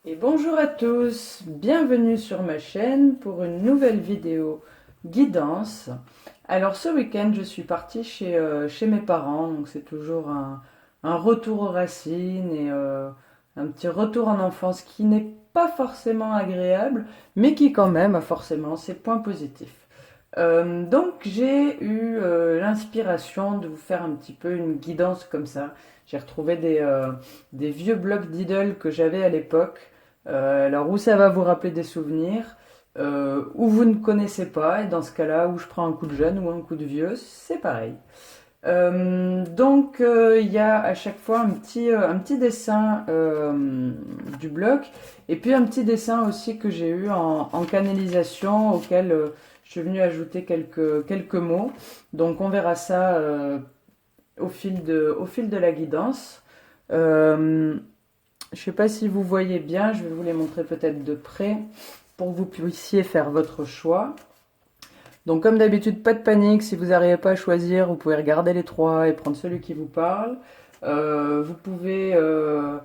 Et bonjour à tous, bienvenue sur ma chaîne pour une nouvelle vidéo guidance. Alors ce week-end je suis partie chez mes parents, donc c'est toujours un retour aux racines et un petit retour en enfance qui n'est pas forcément agréable, mais qui quand même a forcément ses points positifs. Donc j'ai eu l'inspiration de vous faire un petit peu une guidance comme ça. J'ai retrouvé des vieux blocs Diddle que j'avais à l'époque. Alors où ça va vous rappeler des souvenirs, où vous ne connaissez pas, et dans ce cas-là, où je prends un coup de jeune ou un coup de vieux, c'est pareil. Il y a à chaque fois un petit dessin du bloc et puis un petit dessin aussi que j'ai eu en canalisation auquel je suis venue ajouter quelques mots. Donc on verra ça au fil de la guidance. Euh, je ne sais pas si vous voyez bien, je vais vous les montrer peut-être de près pour que vous puissiez faire votre choix. Donc comme d'habitude, pas de panique, si vous n'arrivez pas à choisir, vous pouvez regarder les trois et prendre celui qui vous parle. Vous pouvez euh,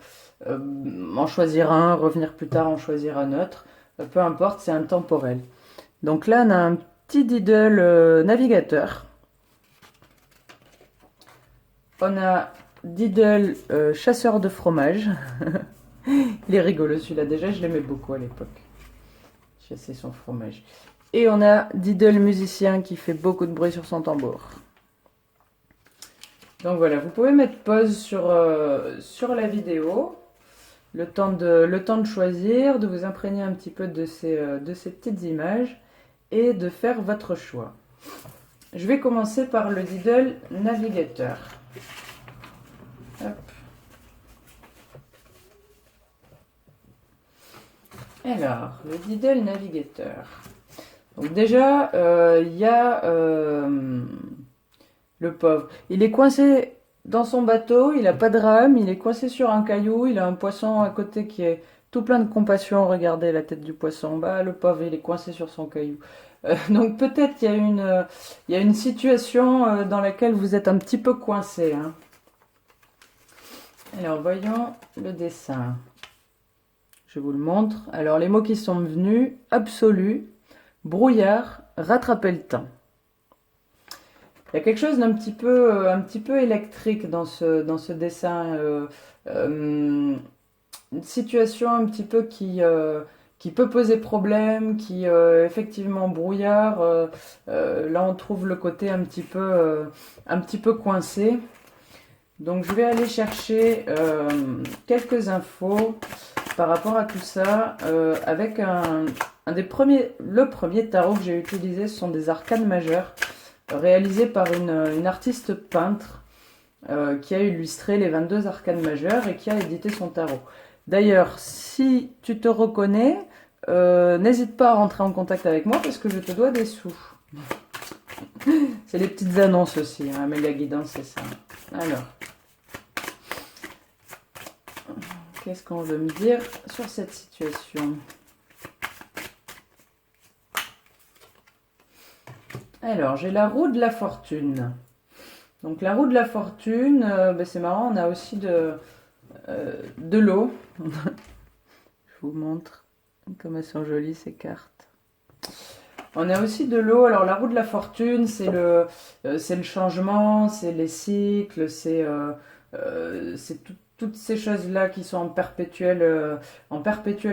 en choisir un, revenir plus tard en choisir un autre. Peu importe, c'est intemporel. Donc là, on a un petit Diddle navigateur. On a Diddle chasseur de fromage. Il est rigolo celui-là, déjà je l'aimais beaucoup à l'époque. Chasser son fromage. Et on a Diddle musicien qui fait beaucoup de bruit sur son tambour. Donc voilà, vous pouvez mettre pause sur la vidéo, le temps de choisir, de vous imprégner un petit peu de ces petites images et de faire votre choix. Je vais commencer par le Diddle navigateur. Hop. Alors, le Diddle navigateur. Donc déjà, il y a le pauvre. Il est coincé dans son bateau, il n'a pas de rame, il est coincé sur un caillou, il a un poisson à côté qui est tout plein de compassion. Regardez la tête du poisson. Bah, le pauvre, il est coincé sur son caillou. Donc peut-être il y a une situation dans laquelle vous êtes un petit peu coincé, hein. Alors voyons le dessin. Je vous le montre. Alors les mots qui sont venus: absolu, brouillard, rattraper le temps. Il y a quelque chose un petit peu électrique dans ce dessin. Une situation un petit peu qui peut poser problème, qui effectivement brouillard. Là, on trouve le côté un petit peu coincé. Donc, je vais aller chercher quelques infos par rapport à tout ça avec un des premiers, le premier tarot que j'ai utilisé. Ce sont des arcanes majeures réalisé par une artiste peintre qui a illustré les 22 arcanes majeures et qui a édité son tarot. D'ailleurs, si tu te reconnais, n'hésite pas à rentrer en contact avec moi parce que je te dois des sous. C'est les petites annonces aussi, hein, mais la guidance, c'est ça. Alors, qu'est-ce qu'on veut me dire sur cette situation? Alors, j'ai la roue de la fortune. Donc la roue de la fortune, c'est marrant, on a aussi de l'eau. Je vous montre comme elles sont jolies ces cartes. On a aussi de l'eau. Alors la roue de la fortune, c'est le changement, c'est les cycles, toutes ces choses-là qui sont en perpétuel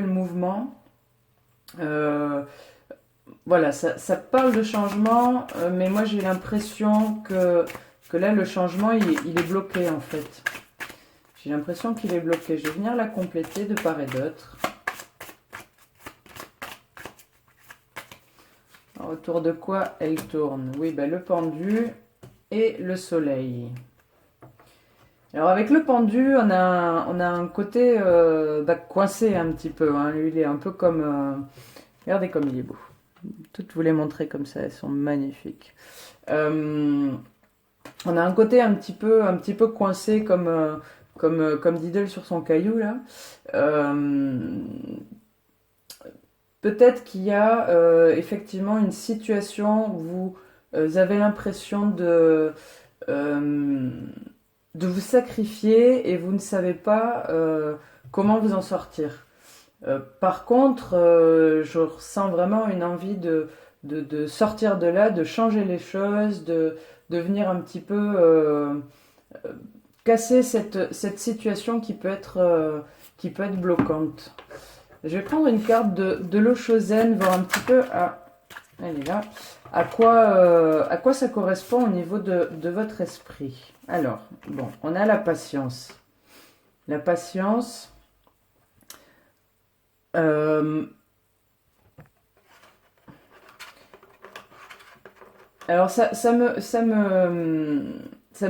mouvement. Euh, voilà, ça parle de changement, mais moi j'ai l'impression que là le changement il est bloqué en fait. J'ai l'impression qu'il est bloqué. Je vais venir la compléter de part et d'autre. Autour de quoi elle tourne? Oui, ben, le pendu et le soleil. Alors avec le pendu, on a un côté coincé un petit peu, hein. Lui, il est un peu comme... regardez comme il est beau. Toutes vous les montrer comme ça, elles sont magnifiques. On a un côté un petit peu coincé comme Diddle sur son caillou là. Euh, Peut-être qu'il y a effectivement une situation où vous avez l'impression euh, de vous sacrifier et vous ne savez pas comment vous en sortir. Par contre, je ressens vraiment une envie de sortir de là, de changer les choses, de venir un petit peu casser cette situation qui peut être bloquante. Je vais prendre une carte de l'eau chauzaine, voir un petit peu, elle est là, à quoi ça correspond au niveau de votre esprit. Alors, bon, on a la patience. La patience, euh, alors ça me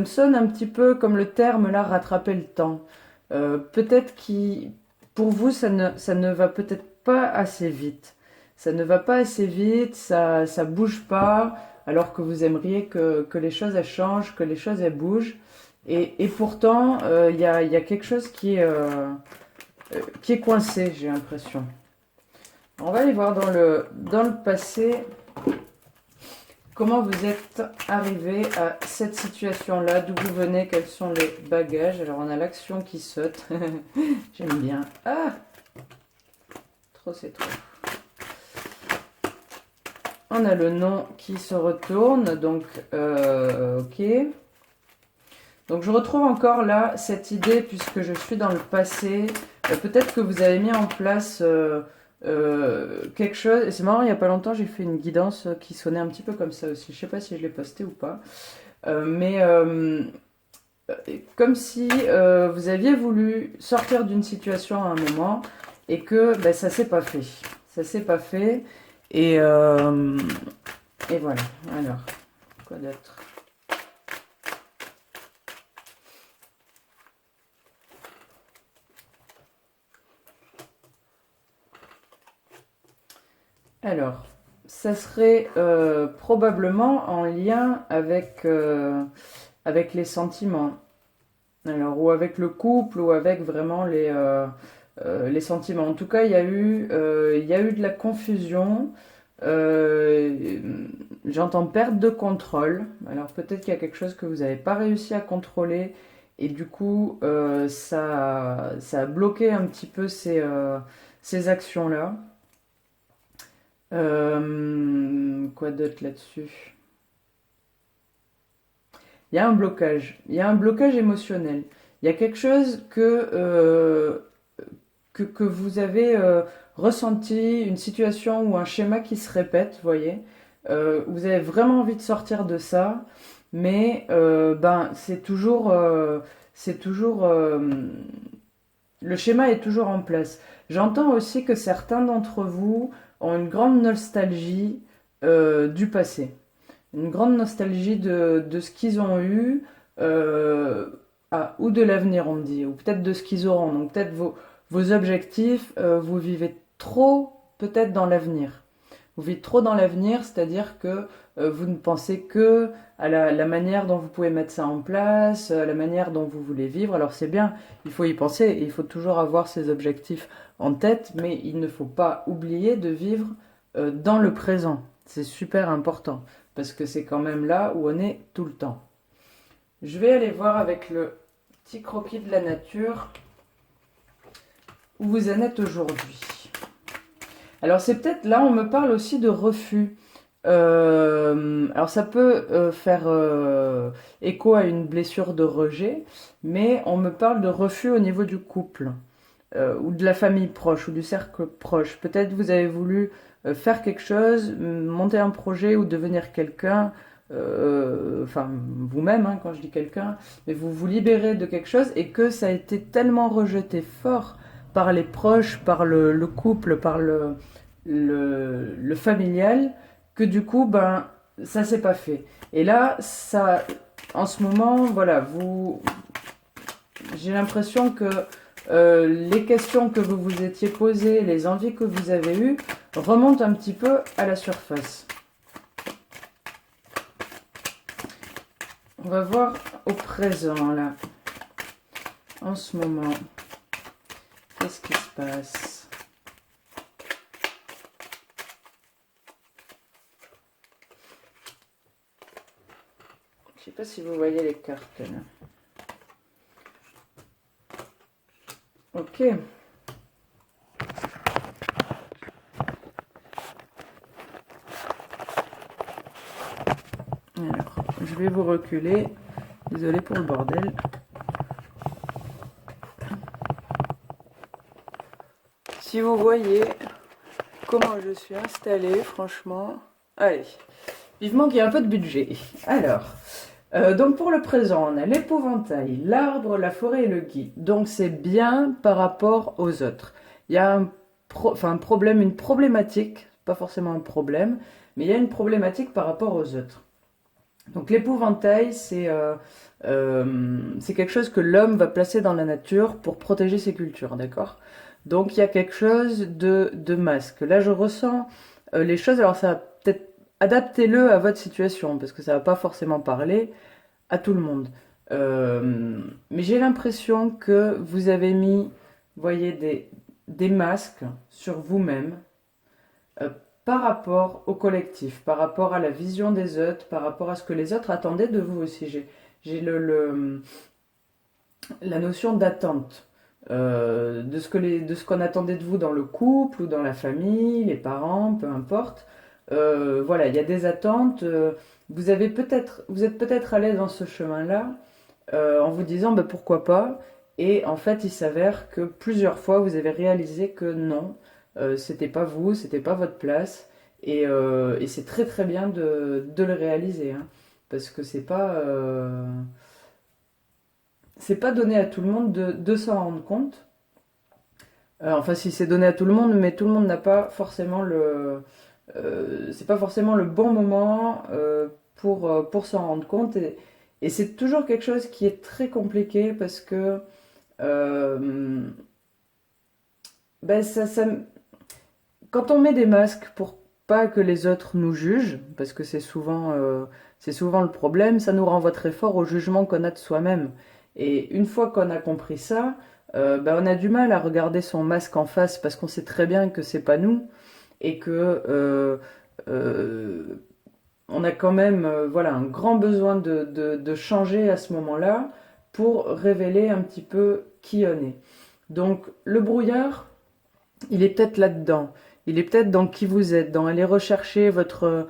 sonne un petit peu comme le terme là, rattraper le temps. Peut-être que pour vous, ça ne va peut-être pas assez vite. Ça ne va pas assez vite, ça bouge pas, alors que vous aimeriez que les choses elles changent, que les choses elles bougent. Et pourtant, il y a quelque chose qui est coincé, j'ai l'impression. On va aller voir dans le passé. Comment vous êtes arrivé à cette situation-là? D'où vous venez? Quels sont les bagages? Alors, on a l'action qui saute. J'aime bien. Ah! Trop, c'est trop. On a le nom qui se retourne. Donc, ok. Donc, je retrouve encore là cette idée, puisque je suis dans le passé. Peut-être que vous avez mis en place quelque chose. Et c'est marrant, il n'y a pas longtemps, j'ai fait une guidance qui sonnait un petit peu comme ça aussi. Je ne sais pas si je l'ai posté ou pas. Mais comme si vous aviez voulu sortir d'une situation à un moment et que ben, ça s'est pas fait. Ça s'est pas fait. Et, euh, et voilà. Alors, quoi d'autre? Alors, ça serait probablement en lien avec les sentiments. Alors, ou avec le couple, ou avec vraiment les sentiments. En tout cas, il y a eu de la confusion. Euh, J'entends perte de contrôle. Alors, peut-être qu'il y a quelque chose que vous n'avez pas réussi à contrôler. Et du coup, ça a bloqué un petit peu ces actions-là. Quoi d'autre là-dessus? Il y a un blocage. Il y a un blocage émotionnel. Il y a quelque chose que vous avez ressenti, une situation ou un schéma qui se répète, vous voyez. Vous avez vraiment envie de sortir de ça, mais ben, c'est toujours, le schéma est toujours en place. J'entends aussi que certains d'entre vous ont une grande nostalgie du passé, une grande nostalgie de ce qu'ils ont eu, ou de l'avenir, on me dit, ou peut-être de ce qu'ils auront. Donc peut-être vos objectifs, vous vivez trop peut-être dans l'avenir. Vous vivez trop dans l'avenir, c'est-à-dire que vous ne pensez que à la manière dont vous pouvez mettre ça en place, à la manière dont vous voulez vivre. Alors c'est bien, il faut y penser, et il faut toujours avoir ses objectifs en tête, mais il ne faut pas oublier de vivre dans le présent. C'est super important, parce que c'est quand même là où on est tout le temps. Je vais aller voir avec le petit croquis de la nature où vous en êtes aujourd'hui. Alors c'est peut-être là, on me parle aussi de refus. Alors ça peut faire écho à une blessure de rejet, mais on me parle de refus au niveau du couple, ou de la famille proche, ou du cercle proche. Peut-être vous avez voulu faire quelque chose, monter un projet ou devenir quelqu'un, enfin vous-même hein, quand je dis quelqu'un, mais vous vous libérez de quelque chose et que ça a été tellement rejeté fort par les proches, par le couple, par le familial, que du coup, ben, ça s'est pas fait. Et là, ça, en ce moment, voilà, j'ai l'impression que les questions que vous vous étiez posées, les envies que vous avez eues, remontent un petit peu à la surface. On va voir au présent, là, en ce moment. Qu'est-ce qui se passe? Je ne sais pas si vous voyez les cartes, là. Ok. je vais vous reculer. Désolée pour le bordel. Si vous voyez comment je suis installée, franchement... Allez, vivement qu'il y ait un peu de budget. Alors, donc pour le présent, on a l'épouvantail, l'arbre, la forêt et le gui. Donc c'est bien par rapport aux autres. Il y a un problème, une problématique, pas forcément un problème, mais il y a une problématique par rapport aux autres. Donc l'épouvantail, c'est quelque chose que l'homme va placer dans la nature pour protéger ses cultures, d'accord? Donc il y a quelque chose de masque. Là, je ressens les choses, alors ça va peut-être adaptez-le à votre situation, parce que ça va pas forcément parler à tout le monde. Mais j'ai l'impression que vous avez mis, voyez, des masques sur vous-même euh, par rapport au collectif, par rapport à la vision des autres, par rapport à ce que les autres attendaient de vous aussi. J'ai la notion d'attente. De ce qu'on attendait de vous dans le couple ou dans la famille, les parents, peu importe. Voilà, il y a des attentes. Vous êtes peut-être allé dans ce chemin-là en vous disant bah, pourquoi pas. Et en fait, il s'avère que plusieurs fois, vous avez réalisé que non, c'était pas vous, c'était pas votre place. Et c'est très très bien de le réaliser, hein, parce que c'est pas donné à tout le monde de s'en rendre compte. Enfin, si c'est donné à tout le monde, mais tout le monde n'a pas forcément c'est pas forcément le bon moment pour s'en rendre compte. Et c'est toujours quelque chose qui est très compliqué parce que euh, ben quand on met des masques pour pas que les autres nous jugent, parce que c'est souvent le problème, ça nous renvoie très fort au jugement qu'on a de soi-même. Et une fois qu'on a compris ça, ben on a du mal à regarder son masque en face parce qu'on sait très bien que c'est pas nous et que euh, on a quand même voilà, un grand besoin de changer à ce moment-là pour révéler un petit peu qui on est. Donc le brouillard, il est peut-être là-dedans. Il est peut-être dans qui vous êtes, dans aller rechercher votre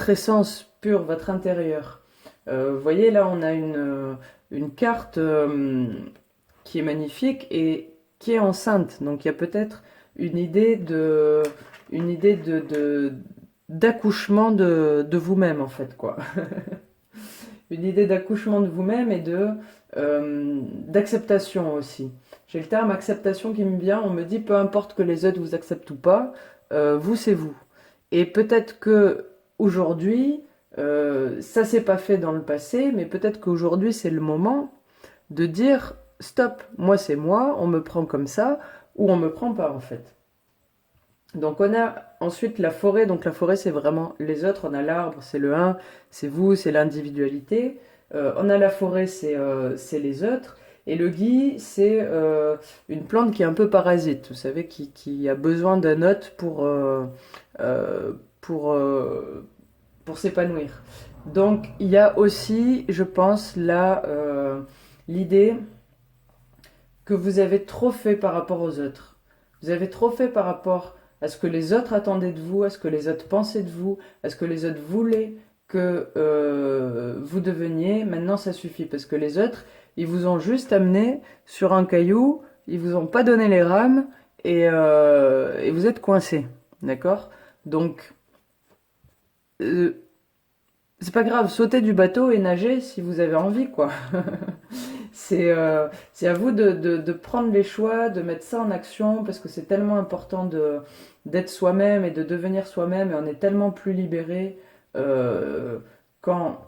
essence pure, votre intérieur. Vous voyez, là, on a une carte qui est magnifique et qui est enceinte. Donc, il y a peut-être une idée d'accouchement de vous-même, en fait, quoi. Une idée d'accouchement de vous-même et d'acceptation aussi. J'ai le terme acceptation qui me vient, on me dit peu importe que les autres vous acceptent ou pas, vous c'est vous. Et peut-être que aujourd'hui, ça s'est pas fait dans le passé, mais peut-être qu'aujourd'hui c'est le moment de dire stop, moi c'est moi, on me prend comme ça, ou on me prend pas en fait. Donc on a ensuite la forêt, donc la forêt c'est vraiment les autres, on a l'arbre, c'est le un, c'est vous, c'est l'individualité. On a la forêt, c'est les autres. Et le gui, c'est une plante qui est un peu parasite, vous savez, qui a besoin d'un hôte euh, pour, euh, pour s'épanouir. Donc il y a aussi, je pense, là, l'idée que vous avez trop fait par rapport aux autres. Vous avez trop fait par rapport à ce que les autres attendaient de vous, à ce que les autres pensaient de vous, à ce que les autres voulaient que vous deveniez. Maintenant, ça suffit parce que les autres, ils vous ont juste amené sur un caillou, ils vous ont pas donné les rames et vous êtes coincé, d'accord? Donc, euh, c'est pas grave, sautez du bateau et nagez si vous avez envie, quoi. C'est à vous de prendre les choix, de mettre ça en action, parce que c'est tellement important d'être soi-même et de devenir soi-même, et on est tellement plus libéré quand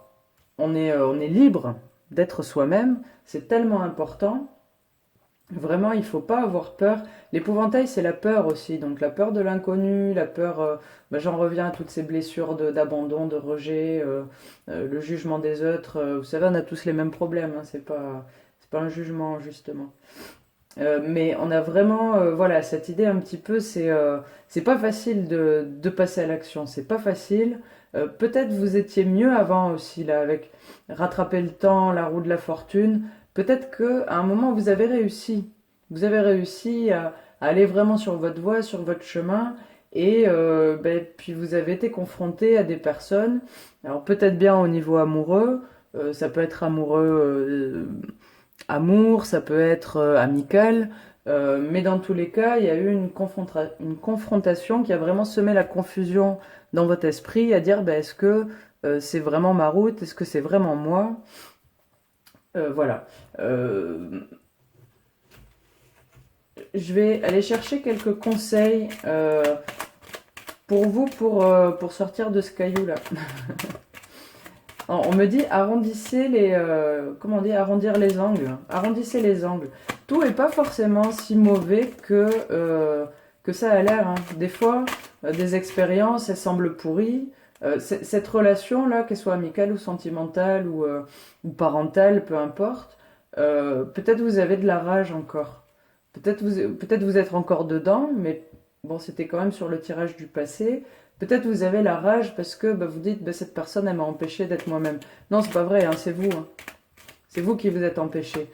on est libre d'être soi-même, c'est tellement important. Vraiment, il faut pas avoir peur. L'épouvantail, c'est la peur aussi. Donc la peur de l'inconnu, la peur, bah, j'en reviens à toutes ces blessures d'abandon, de rejet, le jugement des autres. Vous savez, on a tous les mêmes problèmes, hein, c'est pas un jugement, justement. Mais on a vraiment, voilà, cette idée un petit peu, c'est pas facile de passer à l'action, c'est pas facile. Peut-être vous étiez mieux avant aussi, là, avec rattraper le temps, la roue de la fortune. Peut-être que à un moment vous avez réussi. Vous avez réussi à aller vraiment sur votre voie, sur votre chemin, Et puis vous avez été confronté à des personnes, alors peut-être bien au niveau amoureux, ça peut être amour, ça peut être amical, mais dans tous les cas, il y a eu une confrontation qui a vraiment semé la confusion dans votre esprit à dire est-ce que c'est vraiment ma route, est-ce que c'est vraiment moi. Voilà. Je vais aller chercher quelques conseils pour vous pour sortir de ce caillou-là. On me dit arrondissez comment on dit, arrondir les angles. Arrondissez les angles. Tout est pas forcément si mauvais que ça a l'air, hein. Des fois, des expériences, elles semblent pourries. Cette relation-là, qu'elle soit amicale ou sentimentale ou parentale, peu importe, peut-être vous avez de la rage encore. Peut-être vous êtes encore dedans, mais bon, c'était quand même sur le tirage du passé. Peut-être vous avez la rage parce que vous dites cette personne elle m'a empêché d'être moi-même. Non, c'est pas vrai, hein, c'est vous. Hein. C'est vous qui vous êtes empêché.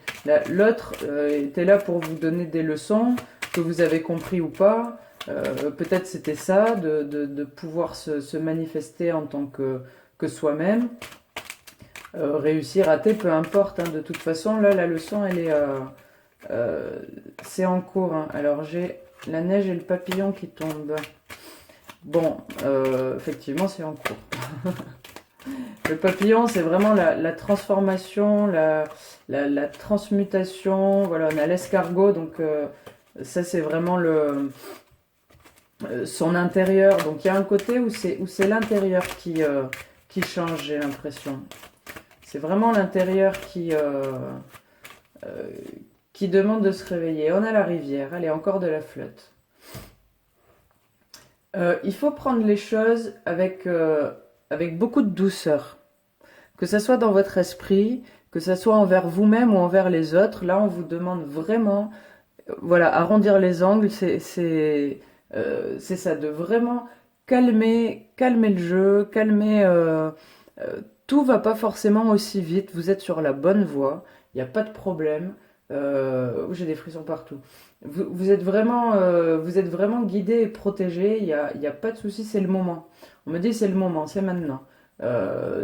L'autre était là pour vous donner des leçons que vous avez compris ou pas. Peut-être c'était ça, de pouvoir se manifester en tant que soi-même. Réussir, rater, peu importe. Hein. De toute façon, là, la leçon, elle est, c'est en cours. Hein. Alors, j'ai la neige et le papillon qui tombent. Bon, effectivement, c'est en cours. Le papillon, c'est vraiment la transformation, la transmutation. Voilà, on a l'escargot, donc ça, c'est vraiment son intérieur. Donc, il y a un côté où c'est l'intérieur qui change, j'ai l'impression. C'est vraiment l'intérieur qui demande de se réveiller. On a la rivière, allez, encore de la flotte. Il faut prendre les choses avec beaucoup de douceur. Que ça soit dans votre esprit, que ça soit envers vous-même ou envers les autres. Là, on vous demande vraiment, voilà, arrondir les angles, c'est ça, de vraiment calmer le jeu, tout va pas forcément aussi vite. Vous êtes sur la bonne voie, il n'y a pas de problème. J'ai des frissons partout. Vous êtes vraiment guidé et protégé. Il y a pas de souci, c'est le moment. On me dit c'est le moment, c'est maintenant.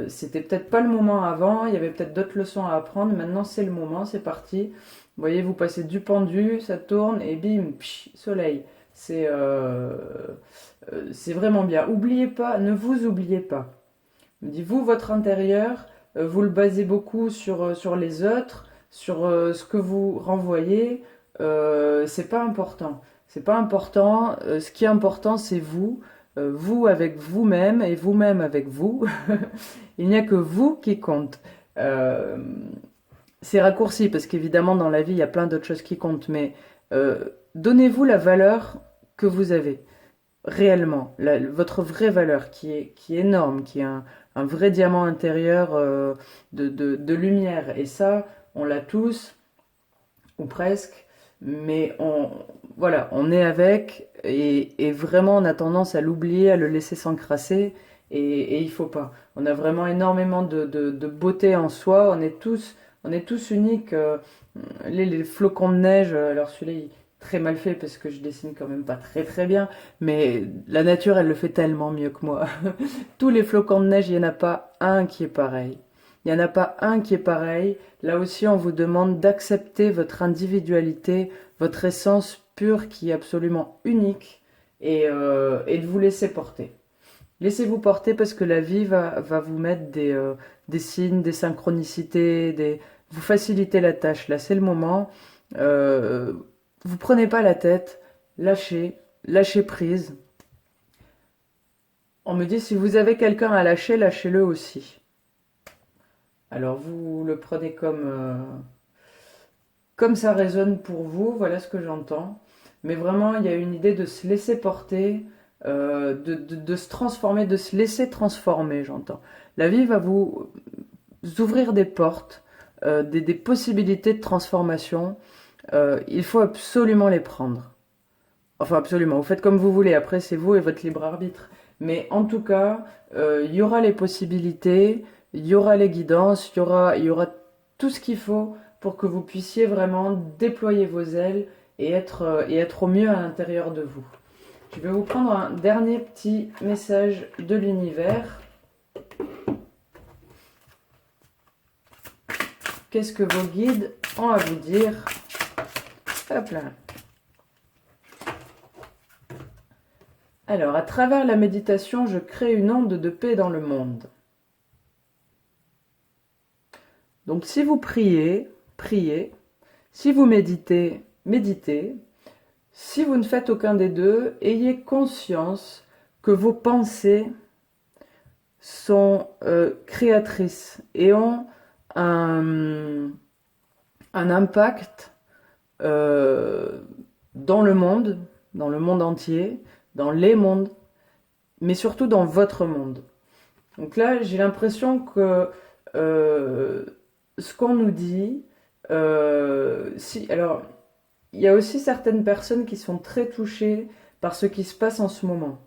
C'était peut-être pas le moment avant. Il y avait peut-être d'autres leçons à apprendre. Maintenant c'est le moment, c'est parti. Vous voyez, vous passez du pendu, ça tourne et bim, psh, soleil. C'est vraiment bien. Oubliez pas, ne vous oubliez pas. On me dit vous, votre intérieur, vous le basez beaucoup sur les autres, sur ce que vous renvoyez. C'est pas important. C'est pas important. Ce qui est important, c'est vous. Vous avec vous-même et vous-même avec vous. Il n'y a que vous qui compte. Euh, c'est raccourci parce qu'évidemment dans la vie il y a plein d'autres choses qui comptent, mais donnez-vous la valeur que vous avez réellement, votre vraie valeur qui est énorme, qui est un vrai diamant intérieur de lumière. Et ça, on l'a tous, ou presque, mais voilà, on est avec, et vraiment on a tendance à l'oublier, à le laisser s'encrasser, et il faut pas. On a vraiment énormément de beauté en soi, on est tous uniques. Les flocons de neige, alors celui-là, il est très mal fait parce que je dessine quand même pas très très bien, mais la nature, elle le fait tellement mieux que moi. Tous les flocons de neige, il n'y en a pas un qui est pareil. Il n'y en a pas un qui est pareil. Là aussi, on vous demande d'accepter votre individualité, votre essence pure qui est absolument unique et de vous laisser porter. Laissez-vous porter parce que la vie va vous mettre des signes, des synchronicités, vous faciliter la tâche. Là, c'est le moment. Euh, vous prenez pas la tête, lâchez prise. On me dit si vous avez quelqu'un à lâcher, lâchez-le aussi. Alors vous le prenez comme ça résonne pour vous, voilà ce que j'entends. Mais vraiment, il y a une idée de se laisser porter, de se transformer, de se laisser transformer, j'entends. La vie va vous ouvrir des portes, des possibilités de transformation. Il faut absolument les prendre. Enfin, absolument. Vous faites comme vous voulez. Après, c'est vous et votre libre arbitre. Mais en tout cas, il y aura les possibilités, il y aura les guidances, il y aura tout ce qu'il faut pour que vous puissiez vraiment déployer vos ailes et être au mieux à l'intérieur de vous. Je vais vous prendre un dernier petit message de l'univers. Qu'est-ce que vos guides ont à vous dire? Hop là. Alors, à travers la méditation, je crée une onde de paix dans le monde. Donc, si vous priez, priez. Si vous méditez, méditez. Si vous ne faites aucun des deux, ayez conscience que vos pensées sont créatrices et ont un impact dans le monde entier, dans les mondes, mais surtout dans votre monde. Donc là, j'ai l'impression que ce qu'on nous dit, alors, il y a aussi certaines personnes qui sont très touchées par ce qui se passe en ce moment.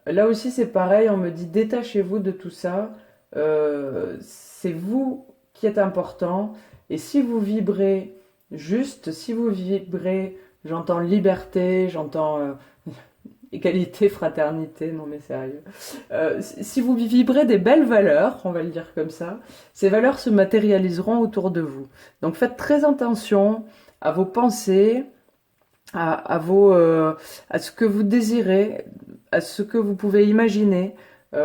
Là aussi, c'est pareil, on me dit détachez-vous de tout ça. C'est vous qui êtes important. Et si vous vibrez juste, si vous vibrez, j'entends liberté, j'entends égalité, fraternité, non mais sérieux. Si vous vibrez des belles valeurs, on va le dire comme ça, ces valeurs se matérialiseront autour de vous. Donc faites très attention à vos pensées, à ce que vous désirez, à ce que vous pouvez imaginer. Vous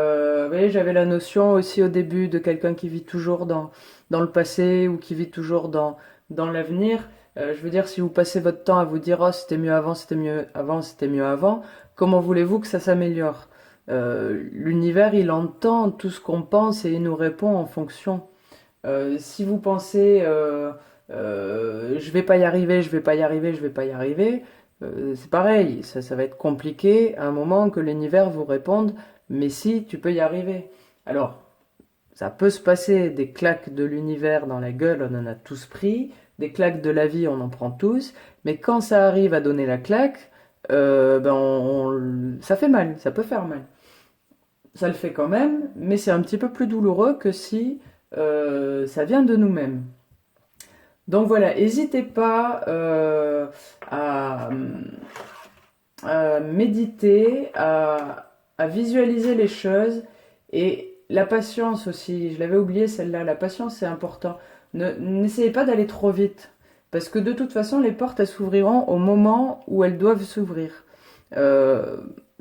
voyez, j'avais la notion aussi au début de quelqu'un qui vit toujours dans le passé ou qui vit toujours dans l'avenir. Je veux dire, si vous passez votre temps à vous dire oh c'était mieux avant, c'était mieux avant, c'était mieux avant, comment voulez-vous que ça s'améliore? L'univers, il entend tout ce qu'on pense et il nous répond en fonction. Si vous pensez je vais pas y arriver, je vais pas y arriver, je vais pas y arriver, c'est pareil, ça va être compliqué à un moment que l'univers vous réponde, mais si, tu peux y arriver. Alors, ça peut se passer des claques de l'univers dans la gueule, on en a tous pris, des claques de la vie, on en prend tous, mais quand ça arrive à donner la claque, ça fait mal, ça peut faire mal. Ça le fait quand même, mais c'est un petit peu plus douloureux que si ça vient de nous-mêmes. Donc voilà, n'hésitez pas à méditer, à visualiser les choses et la patience aussi. Je l'avais oublié celle-là, la patience c'est important. N'essayez pas d'aller trop vite parce que de toute façon les portes elles s'ouvriront au moment où elles doivent s'ouvrir.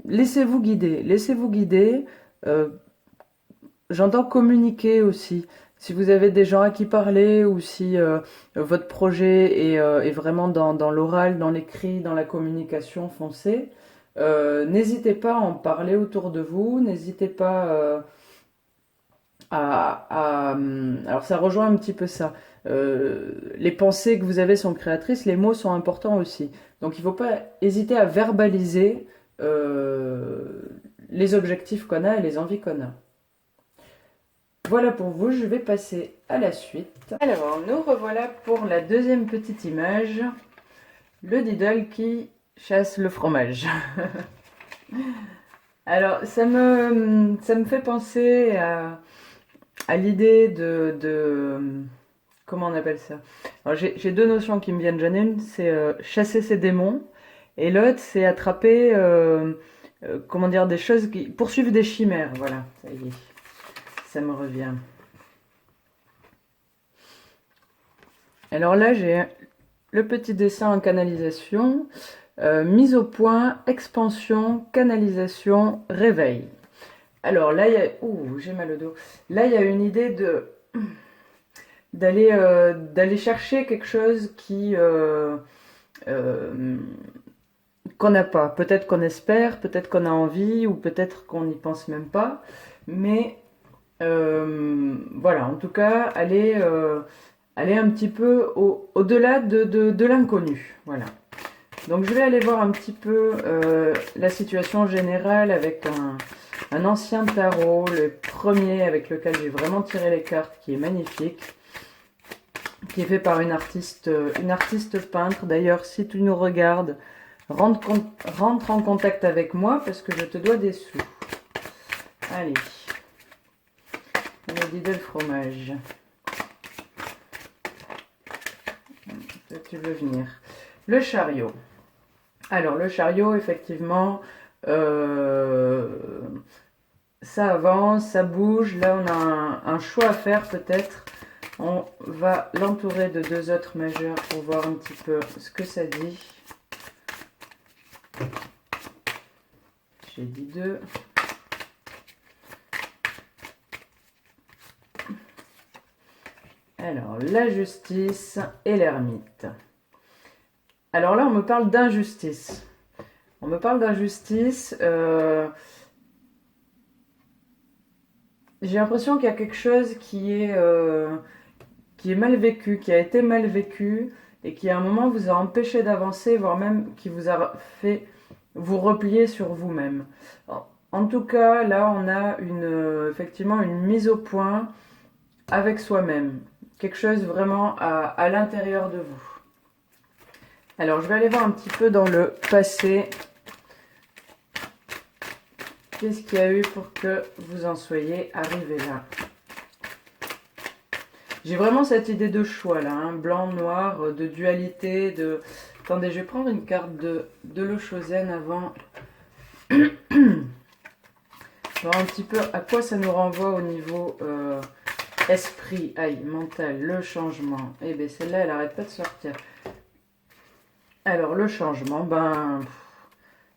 Laissez-vous guider, laissez-vous guider. J'entends communiquer aussi. Si vous avez des gens à qui parler ou si votre projet est vraiment dans l'oral, dans l'écrit, dans la communication, foncez. N'hésitez pas à en parler autour de vous. N'hésitez pas alors ça rejoint un petit peu ça. Les pensées que vous avez sont créatrices, les mots sont importants aussi. Donc il ne faut pas hésiter à verbaliser les objectifs qu'on a et les envies qu'on a. Voilà pour vous, je vais passer à la suite. Alors, nous revoilà pour la deuxième petite image. Le Diddle qui chasse le fromage. Alors, ça me fait penser à l'idée de... Comment on appelle ça? Alors, j'ai deux notions qui me viennent. J'en ai une, c'est chasser ses démons. Et l'autre, c'est attraper, comment dire, des choses qui... poursuivre des chimères. Voilà, ça y est. Ça me revient. Alors là, j'ai le petit dessin en canalisation, mise au point, expansion, canalisation, réveil. Alors là, il y a... Ouh, j'ai mal au dos. Là, il y a une idée d'aller chercher quelque chose qu'on n'a pas. Peut-être qu'on espère, peut-être qu'on a envie, ou peut-être qu'on n'y pense même pas. Mais voilà, en tout cas, aller un petit peu au-delà de l'inconnu. Voilà. Donc je vais aller voir un petit peu la situation générale avec un ancien tarot, le premier avec lequel j'ai vraiment tiré les cartes, qui est magnifique, qui est fait par une artiste peintre. D'ailleurs, si tu nous regardes, rentre en contact avec moi parce que je te dois des sous. Allez. Le Diddle fromage. Tu veux venir. Le chariot. Alors, le chariot, effectivement, euh, ça avance, ça bouge. Là, on a un choix à faire peut-être. On va l'entourer de deux autres majeurs pour voir un petit peu ce que ça dit. J'ai dit deux. Alors, la justice et l'ermite. Alors là, on me parle d'injustice. On me parle d'injustice. J'ai l'impression qu'il y a quelque chose qui est mal vécu, qui a été mal vécu, et qui à un moment vous a empêché d'avancer, voire même qui vous a fait vous replier sur vous-même. En tout cas, là, on a effectivement une mise au point avec soi-même. Quelque chose vraiment à l'intérieur de vous. Alors, je vais aller voir un petit peu dans le passé. Qu'est-ce qu'il y a eu pour que vous en soyez arrivé là? J'ai vraiment cette idée de choix là, hein, blanc, noir, de dualité, de... Attendez, je vais prendre une carte de l'eau chaudienne avant. Voir un petit peu à quoi ça nous renvoie au niveau esprit, aïe, mental, le changement. Eh bien, celle-là, elle arrête pas de sortir. Alors, le changement, ben...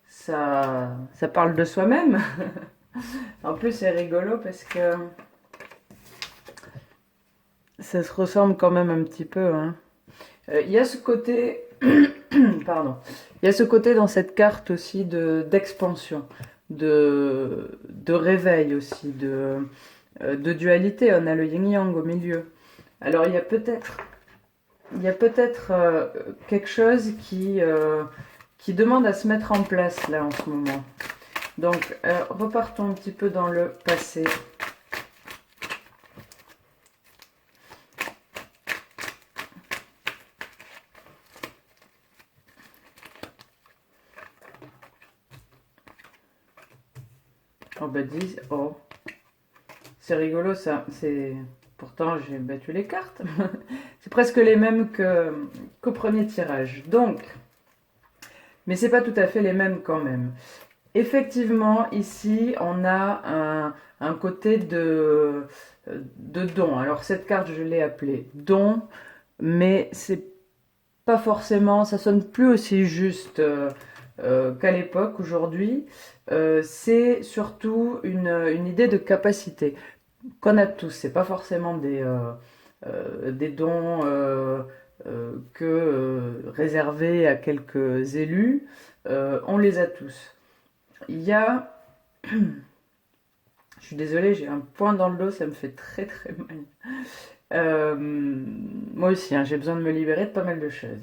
Ça parle de soi-même. En plus, c'est rigolo parce que ça se ressemble quand même un petit peu. Hein. Il y a ce côté, pardon, il y a ce côté dans cette carte aussi d'expansion, de réveil aussi, de dualité. On a le yin-yang au milieu. Alors il y a peut-être quelque chose qui demande à se mettre en place là en ce moment. Donc repartons un petit peu dans le passé. Oh bah 10, oh. C'est rigolo ça. Pourtant j'ai battu les cartes. C'est presque les mêmes qu'au premier tirage. Donc, mais c'est pas tout à fait les mêmes quand même. Effectivement, ici, on a un côté de don. Alors cette carte, je l'ai appelée don, mais c'est pas forcément, ça sonne plus aussi juste qu'à l'époque, aujourd'hui. C'est surtout une idée de capacité qu'on a tous. C'est pas forcément des dons réservés à quelques élus. On les a tous. Il y a... Je suis désolée, j'ai un point dans le dos, ça me fait très très mal. Moi aussi, hein, j'ai besoin de me libérer de pas mal de choses.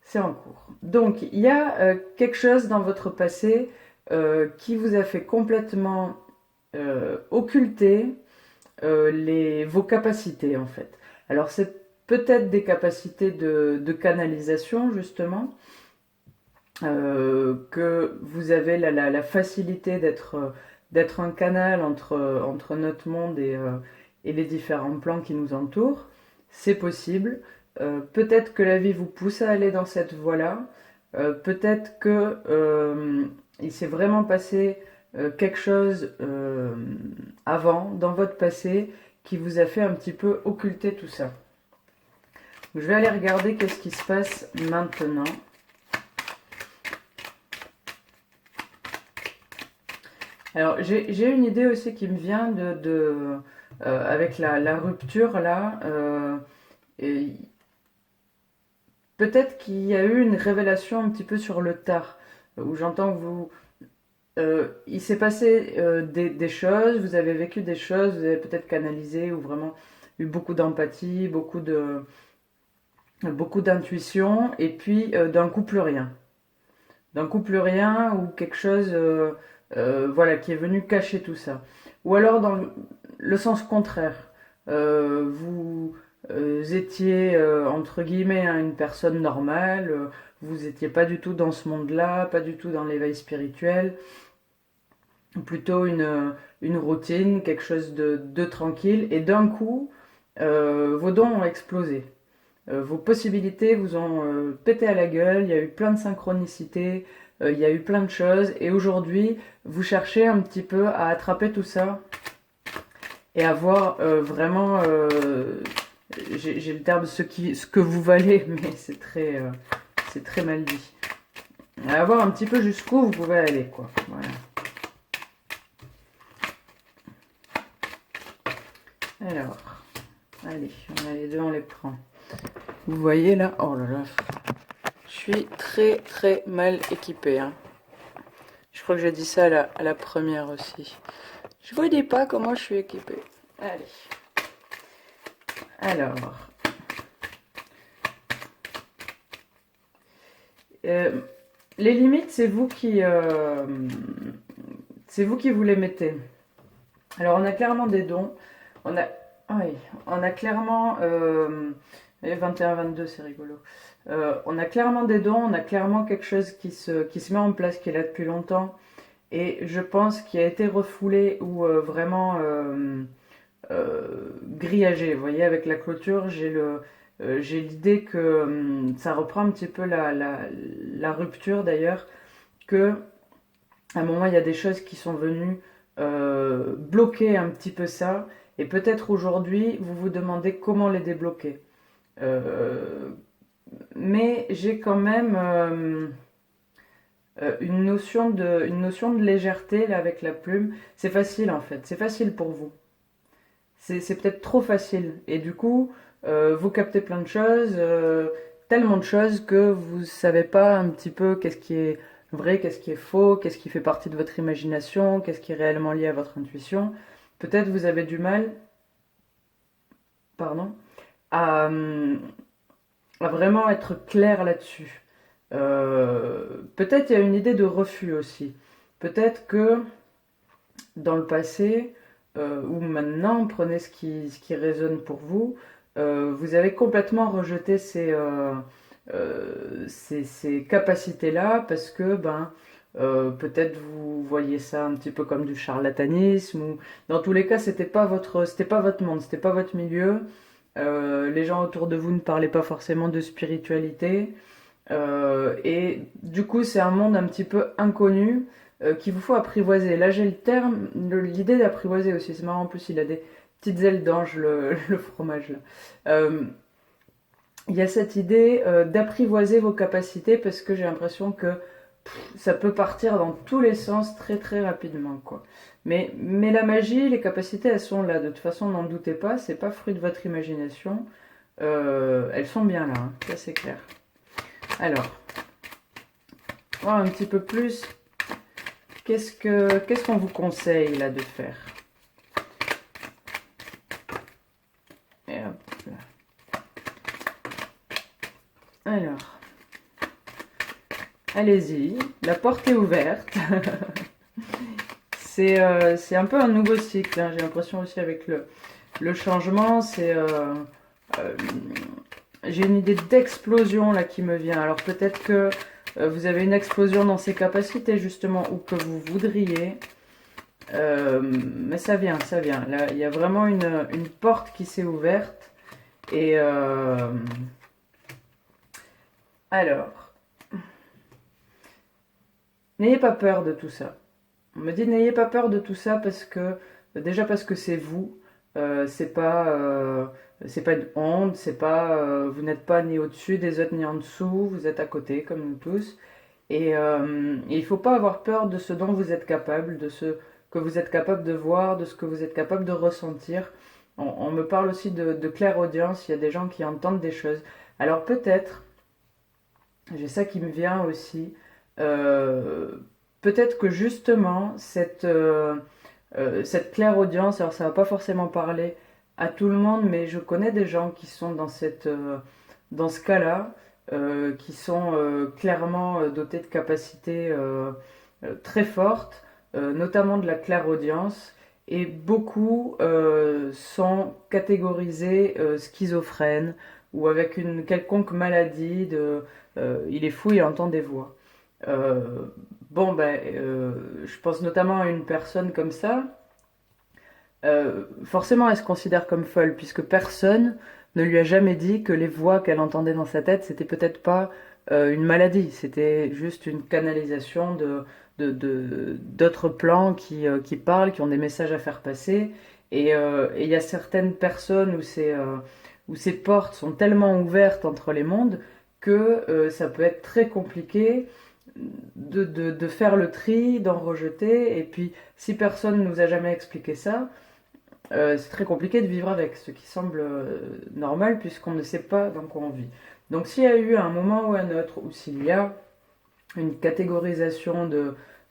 C'est en cours. Donc, il y a quelque chose dans votre passé qui vous a fait complètement occulter vos capacités, en fait. Alors, c'est peut-être des capacités de canalisation, justement, que vous avez la facilité d'être un canal entre notre monde et les différents plans qui nous entourent. C'est possible. Peut-être que la vie vous pousse à aller dans cette voie-là. Peut-être que il s'est vraiment passé quelque chose avant, dans votre passé, qui vous a fait un petit peu occulter tout ça. Je vais aller regarder qu'est-ce qui se passe maintenant. Alors, j'ai une idée aussi qui me vient avec la rupture là. Et peut-être qu'il y a eu une révélation un petit peu sur le tard, où j'entends que il s'est passé des choses, vous avez vécu des choses, vous avez peut-être canalisé ou vraiment eu beaucoup d'empathie, beaucoup d'intuition, et puis d'un coup plus rien. D'un coup plus rien ou quelque chose voilà, qui est venu cacher tout ça. Ou alors dans le sens contraire. Vous étiez, entre guillemets, hein, une personne normale, vous n'étiez pas du tout dans ce monde-là, pas du tout dans l'éveil spirituel, plutôt une routine, quelque chose de tranquille, et d'un coup, vos dons ont explosé. vos possibilités vous ont pété à la gueule, il y a eu plein de synchronicités, il y a eu plein de choses, et aujourd'hui, vous cherchez un petit peu à attraper tout ça et à voir vraiment, j'ai le terme ce que vous valez, mais c'est très mal dit. À voir un petit peu jusqu'où vous pouvez aller, quoi. Voilà. Alors, allez, on a les deux, on les prend. Vous voyez là, oh là là, je suis très très mal équipée. Hein. Je crois que j'ai dit ça à la première aussi. Je vous dis pas comment je suis équipée. Allez. Alors. Les limites, c'est vous qui vous les mettez. Alors on a clairement des dons. On a, oui, on a clairement 21-22, c'est rigolo. On a clairement des dons, on a clairement quelque chose qui se met en place, qui est là depuis longtemps, et je pense qu'il a été refoulé ou vraiment grillagé. Vous voyez, avec la clôture, j'ai l'idée que ça reprend un petit peu la rupture d'ailleurs, que à un moment il y a des choses qui sont venues bloquer un petit peu ça, et peut-être aujourd'hui vous vous demandez comment les débloquer. Mais j'ai quand même une notion de légèreté là avec la plume. C'est facile en fait, c'est facile pour vous. C'est peut-être trop facile. Et du coup, vous captez plein de choses, tellement de choses que vous savez pas un petit peu qu'est-ce qui est vrai, qu'est-ce qui est faux, qu'est-ce qui fait partie de votre imagination, qu'est-ce qui est réellement lié à votre intuition. Peut-être vous avez du mal, pardon, à, à vraiment être clair là-dessus. Peut-être il y a une idée de refus aussi. Peut-être que dans le passé, ou maintenant, prenez ce qui résonne pour vous, vous avez complètement rejeté ces capacités-là parce que peut-être vous voyez ça un petit peu comme du charlatanisme, ou dans tous les cas, c'était pas votre monde, c'était pas votre milieu. Les gens autour de vous ne parlaient pas forcément de spiritualité. Et du coup, c'est un monde un petit peu inconnu qu'il vous faut apprivoiser. Là, j'ai le terme, l'idée d'apprivoiser aussi. C'est marrant, en plus, il a des petites ailes d'ange, le fromage là. Il y a cette idée d'apprivoiser vos capacités parce que j'ai l'impression que ça peut partir dans tous les sens très très rapidement, quoi. Mais la magie, les capacités, elles sont là. De toute façon, n'en doutez pas, c'est pas fruit de votre imagination. Elles sont bien là, hein, ça c'est clair. Alors, voir un petit peu plus, qu'est-ce qu'on vous conseille là de faire? Et hop là. Alors, allez-y, la porte est ouverte. C'est un peu un nouveau cycle, hein, j'ai l'impression aussi avec le changement, j'ai une idée d'explosion là qui me vient. Alors peut-être que vous avez une explosion dans ces capacités justement, ou que vous voudriez. Mais ça vient, ça vient. Là, il y a vraiment une porte qui s'est ouverte. Et alors, n'ayez pas peur de tout ça. On me dit n'ayez pas peur de tout ça parce que déjà parce que c'est vous. C'est pas une honte, c'est pas vous n'êtes pas ni au-dessus des autres ni en dessous, vous êtes à côté comme nous tous. Et il faut pas avoir peur de ce dont vous êtes capable, de ce que vous êtes capable de voir, de ce que vous êtes capable de ressentir. On me parle aussi de clairaudience, il y a des gens qui entendent des choses. Alors peut-être, j'ai ça qui me vient aussi, euh, peut-être que justement cette clairaudience, alors ça va pas forcément parler à tout le monde, mais je connais des gens qui sont dans ce cas-là, qui sont clairement dotés de capacités très fortes, notamment de la clairaudience, et beaucoup sont catégorisés schizophrènes ou avec une quelconque maladie il est fou, il entend des voix. Euh, je pense notamment à une personne comme ça. Forcément, elle se considère comme folle, puisque personne ne lui a jamais dit que les voix qu'elle entendait dans sa tête, c'était peut-être pas une maladie, c'était juste une canalisation d'autres plans qui parlent, qui ont des messages à faire passer. Et il y a certaines personnes où ces portes sont tellement ouvertes entre les mondes que ça peut être très compliqué de faire le tri, d'en rejeter. Et puis, si personne ne nous a jamais expliqué ça, c'est très compliqué de vivre avec, ce qui semble normal puisqu'on ne sait pas dans quoi on vit. Donc s'il y a eu un moment ou un autre, ou s'il y a une catégorisation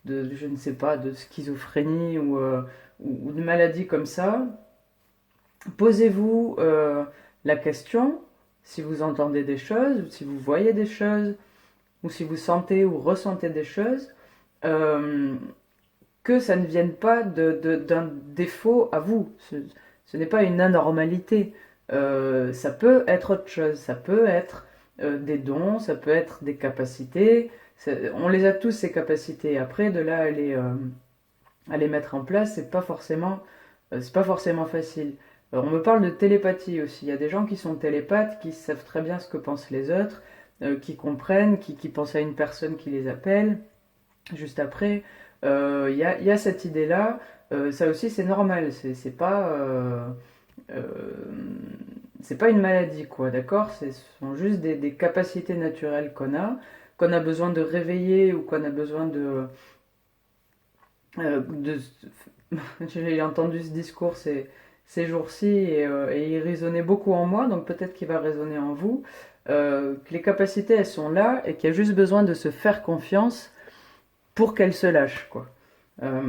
je ne sais pas, de schizophrénie ou de maladie comme ça, posez-vous la question, si vous entendez des choses, ou si vous voyez des choses, ou si vous sentez ou ressentez des choses, euh, que ça ne vienne pas d'un défaut à vous. Ce n'est pas une anormalité. Ça peut être autre chose. Ça peut être des dons, ça peut être des capacités. On les a tous, ces capacités. Après, de là à les mettre en place, c'est pas forcément facile. On me parle de télépathie aussi. Il y a des gens qui sont télépathes, qui savent très bien ce que pensent les autres, qui comprennent, qui pensent à une personne qui les appelle juste après. Il y a cette idée-là. Ça aussi, c'est normal. Euh, c'est pas une maladie, quoi, d'accord? Ce sont juste des capacités naturelles qu'on a besoin de réveiller ou qu'on a besoin de j'ai entendu ce discours ces jours-ci et il résonnait beaucoup en moi, donc peut-être qu'il va résonner en vous. Que les capacités, elles sont là et qu'il y a juste besoin de se faire confiance pour qu'elle se lâche, quoi. Euh,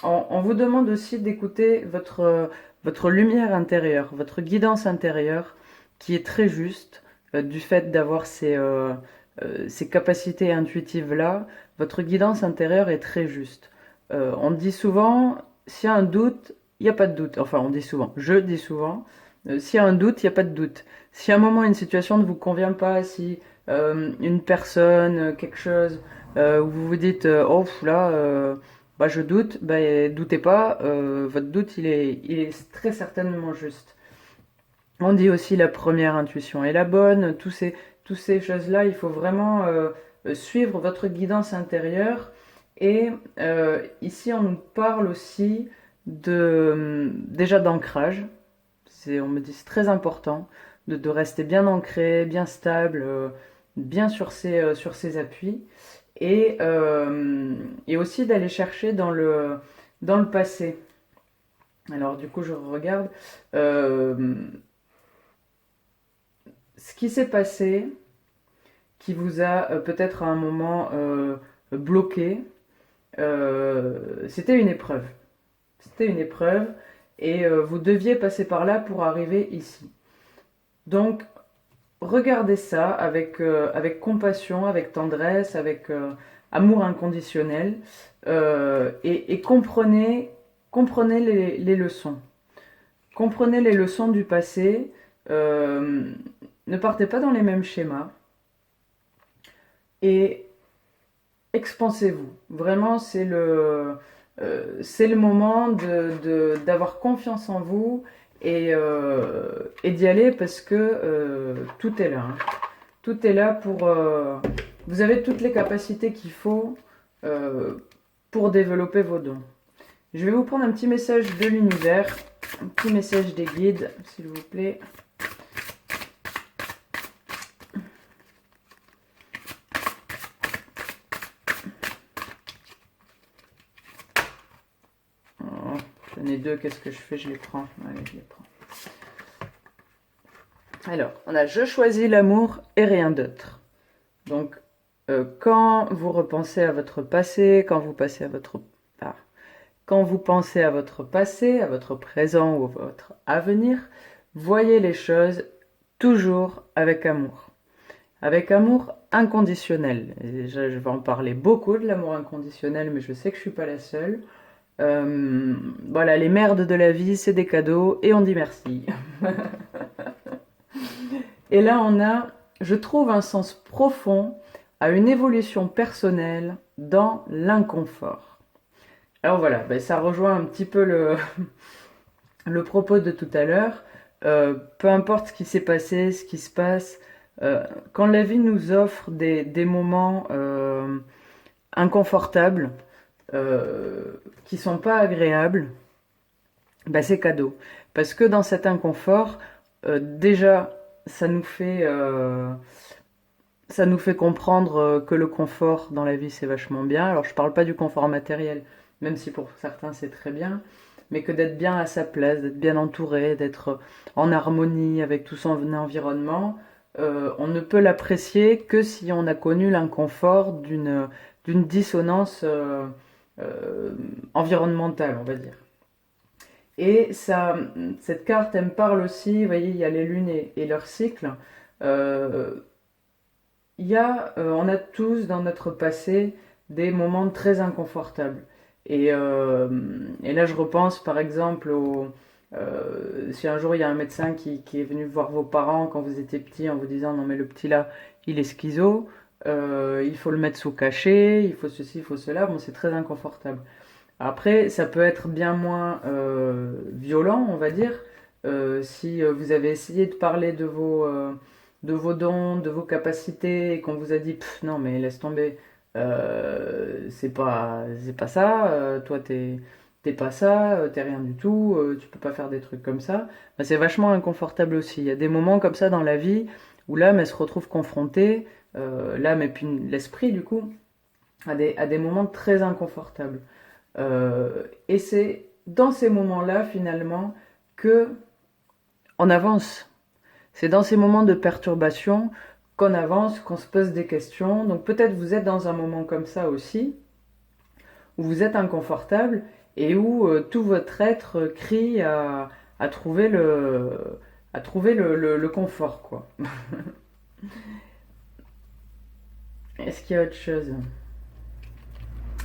on vous demande aussi d'écouter votre lumière intérieure, votre guidance intérieure, qui est très juste, du fait d'avoir ces capacités intuitives-là. Votre guidance intérieure est très juste. On dit souvent, s'il y a un doute, il n'y a pas de doute. Enfin, on dit souvent, je dis souvent, s'il y a un doute, il n'y a pas de doute. Si à un moment une situation ne vous convient pas, si une personne, quelque chose, où vous vous dites oh là bah, je doute, bah, doutez pas, votre doute il est très certainement juste. On dit aussi la première intuition est la bonne, tous ces choses-là, il faut vraiment suivre votre guidance intérieure. Et ici on nous parle aussi déjà d'ancrage. On me dit c'est très important de rester bien ancré, bien stable, bien sur ses appuis et aussi d'aller chercher dans le passé. Alors du coup je regarde ce qui s'est passé, qui vous a peut-être à un moment bloqué. C'était une épreuve. C'était une épreuve et vous deviez passer par là pour arriver ici. Donc regardez ça avec compassion, avec tendresse, avec amour inconditionnel et comprenez les leçons. Comprenez les leçons du passé. Ne partez pas dans les mêmes schémas et expansez-vous. Vraiment, c'est le moment d'avoir confiance en vous et d'y aller parce que tout est là. Hein. Tout est là pour... vous avez toutes les capacités qu'il faut pour développer vos dons. Je vais vous prendre un petit message de l'univers, un petit message des guides, s'il vous plaît. J'en ai deux, qu'est-ce que je fais? Je les prends. Allez, je les prends. Alors, on a je choisis l'amour et rien d'autre. Donc, quand vous repensez à votre passé, quand vous pensez à votre passé, à votre présent ou à votre avenir, voyez les choses toujours avec amour. Avec amour inconditionnel. Et je vais en parler beaucoup de l'amour inconditionnel, mais je sais que je ne suis pas la seule. Voilà, les merdes de la vie, c'est des cadeaux et on dit merci. Et là, on a, je trouve, un sens profond à une évolution personnelle dans l'inconfort. Alors voilà, ben ça rejoint un petit peu le propos de tout à l'heure. peu importe ce qui s'est passé, ce qui se passe, quand la vie nous offre des moments inconfortables, qui sont pas agréables, bah c'est cadeau. Parce que dans cet inconfort, déjà, ça nous fait, euh, ça nous fait comprendre que le confort dans la vie c'est vachement bien. Alors je parle pas du confort matériel, même si pour certains c'est très bien, mais que d'être bien à sa place, d'être bien entouré, d'être en harmonie avec tout son environnement, on ne peut l'apprécier que si on a connu l'inconfort d'une dissonance environnementale, on va dire. Et ça, cette carte, elle me parle aussi, vous voyez, il y a les lunes et leur cycle. Euh, on a tous dans notre passé des moments très inconfortables. Et là, je repense par exemple si un jour il y a un médecin qui est venu voir vos parents quand vous étiez petits en vous disant non mais le petit là, il est schizo, il faut le mettre sous cachet, il faut ceci, il faut cela, bon c'est très inconfortable. Après, ça peut être bien moins violent, on va dire, si vous avez essayé de parler de vos dons, de vos capacités, et qu'on vous a dit, pff, non mais laisse tomber, c'est pas ça, toi t'es pas ça, t'es rien du tout, tu peux pas faire des trucs comme ça, bah, c'est vachement inconfortable aussi. Il y a des moments comme ça dans la vie où l'âme, elle se retrouve confrontée, l'âme et puis l'esprit du coup, à des moments très inconfortables. Et c'est dans ces moments-là, finalement, que on avance. C'est dans ces moments de perturbation qu'on avance, qu'on se pose des questions. Donc peut-être vous êtes dans un moment comme ça aussi, où vous êtes inconfortable et où tout votre être crie à trouver le confort, quoi. Est-ce qu'il y a autre chose?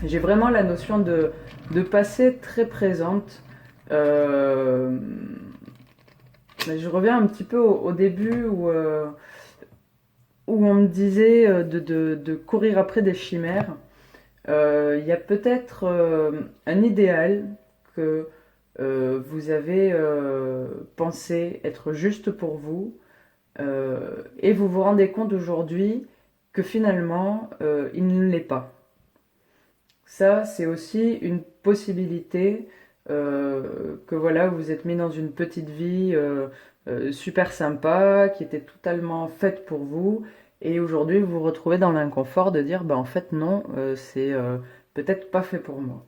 J'ai vraiment la notion de passé très présente. Euh, je reviens un petit peu au début où on me disait de courir après des chimères. Il y a peut-être un idéal que vous avez pensé être juste pour vous, et vous vous rendez compte aujourd'hui que finalement il ne l'est pas. Ça, c'est aussi une possibilité que voilà, vous vous êtes mis dans une petite vie super sympa, qui était totalement faite pour vous, et aujourd'hui vous vous retrouvez dans l'inconfort de dire, bah en fait non, c'est peut-être pas fait pour moi.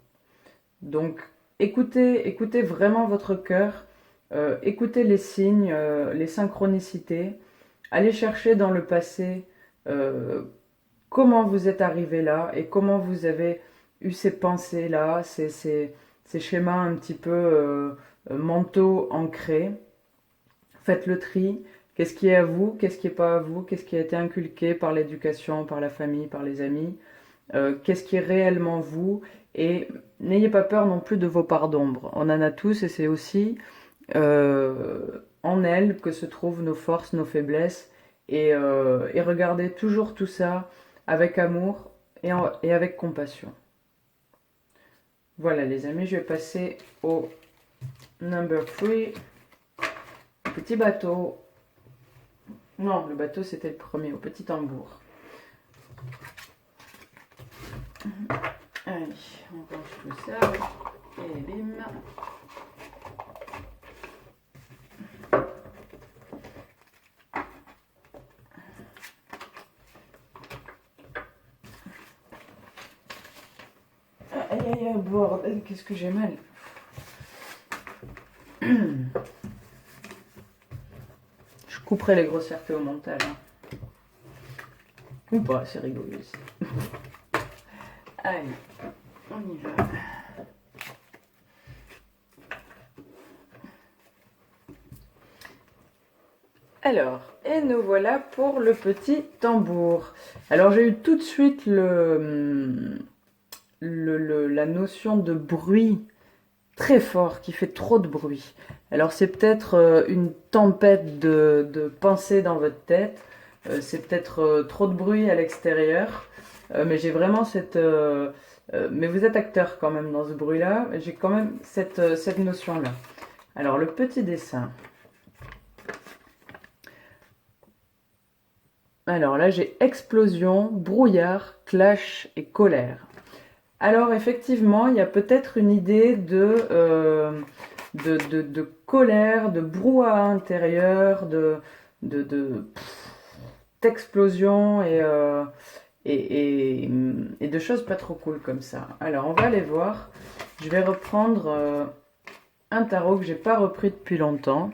Donc écoutez vraiment votre cœur, écoutez les signes, les synchronicités, allez chercher dans le passé euh, comment vous êtes arrivé là et comment vous avez eu ces pensées-là, ces schémas un petit peu mentaux ancrés. Faites le tri. Qu'est-ce qui est à vous, qu'est-ce qui n'est pas à vous, qu'est-ce qui a été inculqué par l'éducation, par la famille, par les amis, qu'est-ce qui est réellement vous, et n'ayez pas peur non plus de vos parts d'ombre. On en a tous et c'est aussi en elles que se trouvent nos forces, nos faiblesses, et regardez toujours tout ça avec amour et avec compassion. Voilà les amis, je vais passer au number 3, petit bateau. Non, le bateau c'était le premier, au petit tambour. Allez, on range tout ça, et bim. Aïe aïe aïe, bordel, qu'est-ce que j'ai mal. Je couperai les grossièretés au montage. Hein. Ou pas, c'est rigolo aussi. Allez, on y va. Alors, et nous voilà pour le petit tambour. Alors j'ai eu tout de suite la notion de bruit très fort, qui fait trop de bruit. Alors c'est peut-être une tempête de pensées dans votre tête, c'est peut-être trop de bruit à l'extérieur, mais j'ai vraiment mais vous êtes acteur quand même dans ce bruit-là, j'ai quand même cette notion-là. Alors le petit dessin. Alors là, j'ai explosion, brouillard, clash et colère. Alors effectivement, il y a peut-être une idée de colère, de brouhaha intérieur, d'explosion et de choses pas trop cool comme ça. Alors on va aller voir. Je vais reprendre un tarot que j'ai pas repris depuis longtemps.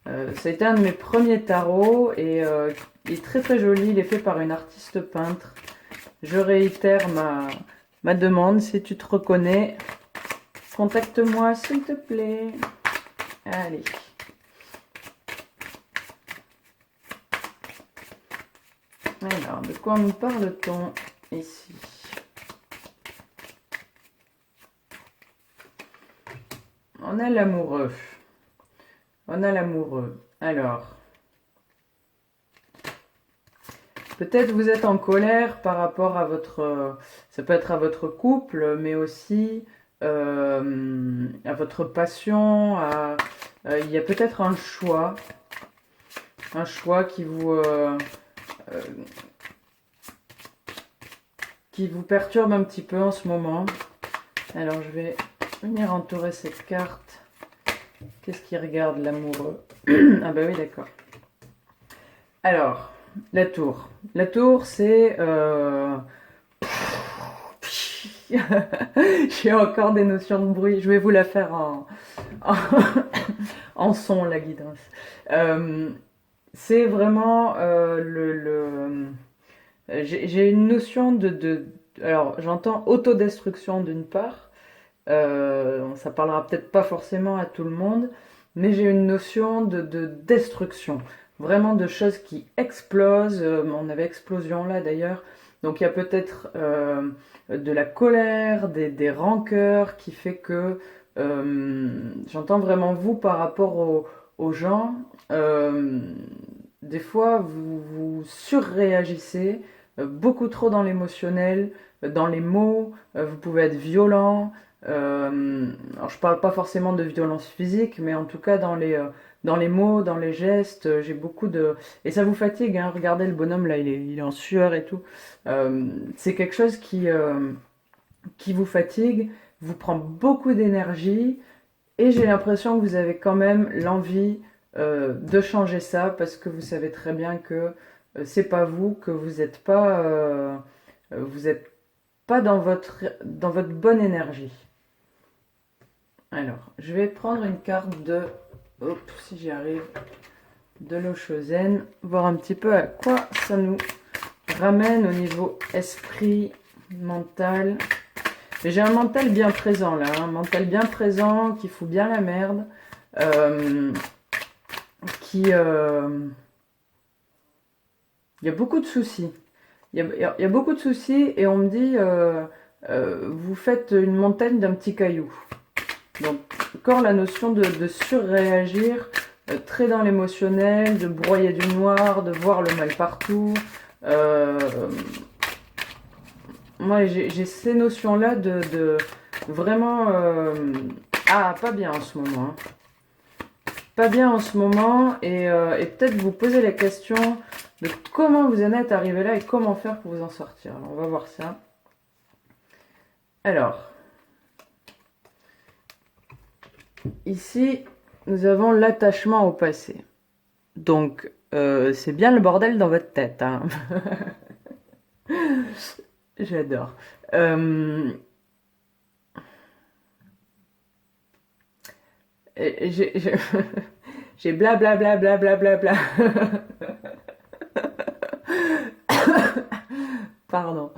Ça a été un de mes premiers tarots et il est très très joli. Il est fait par une artiste peintre. Je réitère ma demande. Si tu te reconnais, contacte-moi s'il te plaît. Allez. Alors, de quoi nous parle-t-on ici? On a l'amoureux. On a l'amoureux. Alors, peut-être vous êtes en colère par rapport à votre... ça peut être à votre couple, mais aussi à votre passion. Il y a peut-être un choix euh, qui vous perturbe un petit peu en ce moment. Alors, je vais venir entourer cette carte. Qu'est-ce qui regarde l'amoureux? Ah bah oui, d'accord. Alors, la tour. La tour, c'est... J'ai encore des notions de bruit. Je vais vous la faire en, en son, la guidance. C'est vraiment j'ai une notion alors, j'entends autodestruction d'une part. Ça parlera peut-être pas forcément à tout le monde, mais j'ai une notion de destruction, vraiment de choses qui explosent. On avait explosion là d'ailleurs, donc il y a peut-être de la colère, des rancœurs qui fait que j'entends vraiment vous par rapport aux gens. Des fois, vous surréagissez beaucoup trop dans l'émotionnel, dans les mots. Vous pouvez être violent. Alors je parle pas forcément de violence physique, mais en tout cas dans les mots, dans les gestes, j'ai beaucoup de... Et ça vous fatigue, hein, regardez le bonhomme là, il est en sueur et tout. C'est quelque chose qui vous fatigue, vous prend beaucoup d'énergie, et j'ai l'impression que vous avez quand même l'envie de changer ça, parce que vous savez très bien que c'est pas vous, que vous êtes pas dans votre bonne énergie. Alors, je vais prendre une carte hop, si j'y arrive, de l'Oshozen, voir un petit peu à quoi ça nous ramène au niveau esprit, mental. Mais j'ai un mental bien présent là, un mental bien présent qui fout bien la merde, qui... il y a beaucoup de soucis. Il y a beaucoup de soucis et on me dit, vous faites une montagne d'un petit caillou. Donc, encore la notion de surréagir, très dans l'émotionnel, de broyer du noir, de voir le mal partout. Moi, j'ai ces notions-là de vraiment... ah, pas bien en ce moment. Hein. Pas bien en ce moment et peut-être vous poser la question de comment vous en êtes arrivé là et comment faire pour vous en sortir. Alors, on va voir ça. Alors... Ici, nous avons l'attachement au passé. Donc, c'est bien le bordel dans votre tête. Hein. J'adore. J'ai j'ai blablabla, blablabla. Pardon.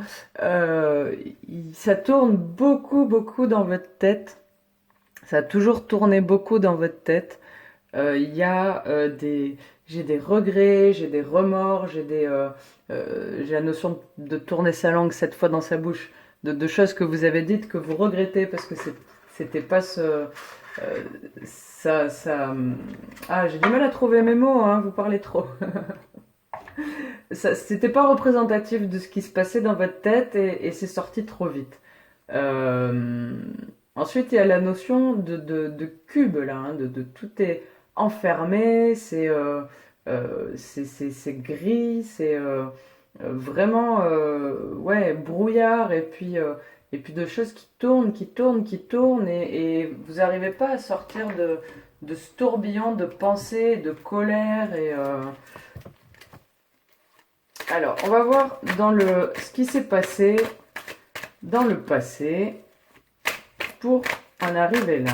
Ça tourne beaucoup, beaucoup dans votre tête. Ça a toujours tourné beaucoup dans votre tête. Il y a j'ai des regrets, j'ai des remords, j'ai la notion de tourner sa langue 7 fois dans sa bouche, de choses que vous avez dites que vous regrettez parce que c'était pas ah, j'ai du mal à trouver mes mots, hein, vous parlez trop. C'était pas représentatif de ce qui se passait dans votre tête et c'est sorti trop vite. Euh, Ensuite, il y a la notion de cube là, hein, de tout est enfermé. c'est gris, c'est vraiment ouais, brouillard et puis de choses qui tournent, qui tournent, qui tournent et vous n'arrivez pas à sortir de ce tourbillon de pensées, de colère alors, on va voir ce qui s'est passé dans le passé pour en arriver là.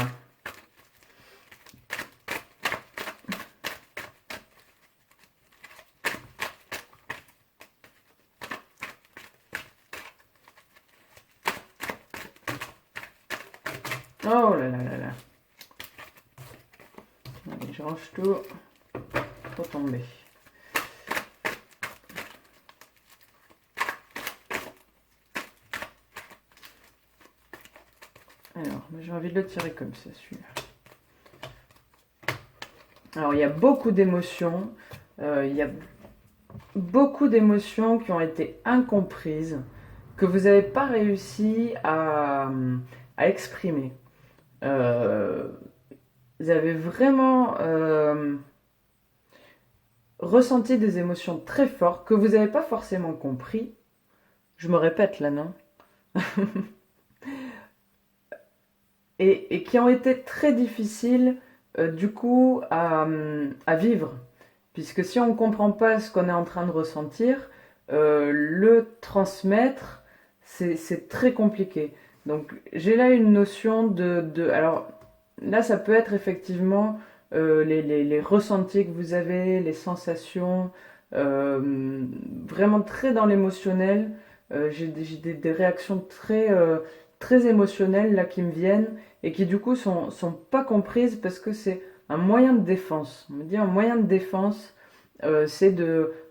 Oh là là là là. Allez, je range tout pour tomber. Alors, j'ai envie de le tirer comme ça, celui-là. Alors, il y a beaucoup d'émotions. Il y a beaucoup d'émotions qui ont été incomprises, que vous n'avez pas réussi à exprimer. Vous avez vraiment ressenti des émotions très fortes que vous n'avez pas forcément compris. Je me répète là, non? Et qui ont été très difficiles du coup à vivre. Puisque si on ne comprend pas ce qu'on est en train de ressentir, le transmettre, c'est très compliqué. Donc j'ai là une notion alors là, ça peut être effectivement les ressentis que vous avez, les sensations, vraiment très dans l'émotionnel. J'ai des réactions très émotionnelles là qui me viennent et qui du coup sont pas comprises parce que c'est un moyen de défense. On me dit un moyen de défense, c'est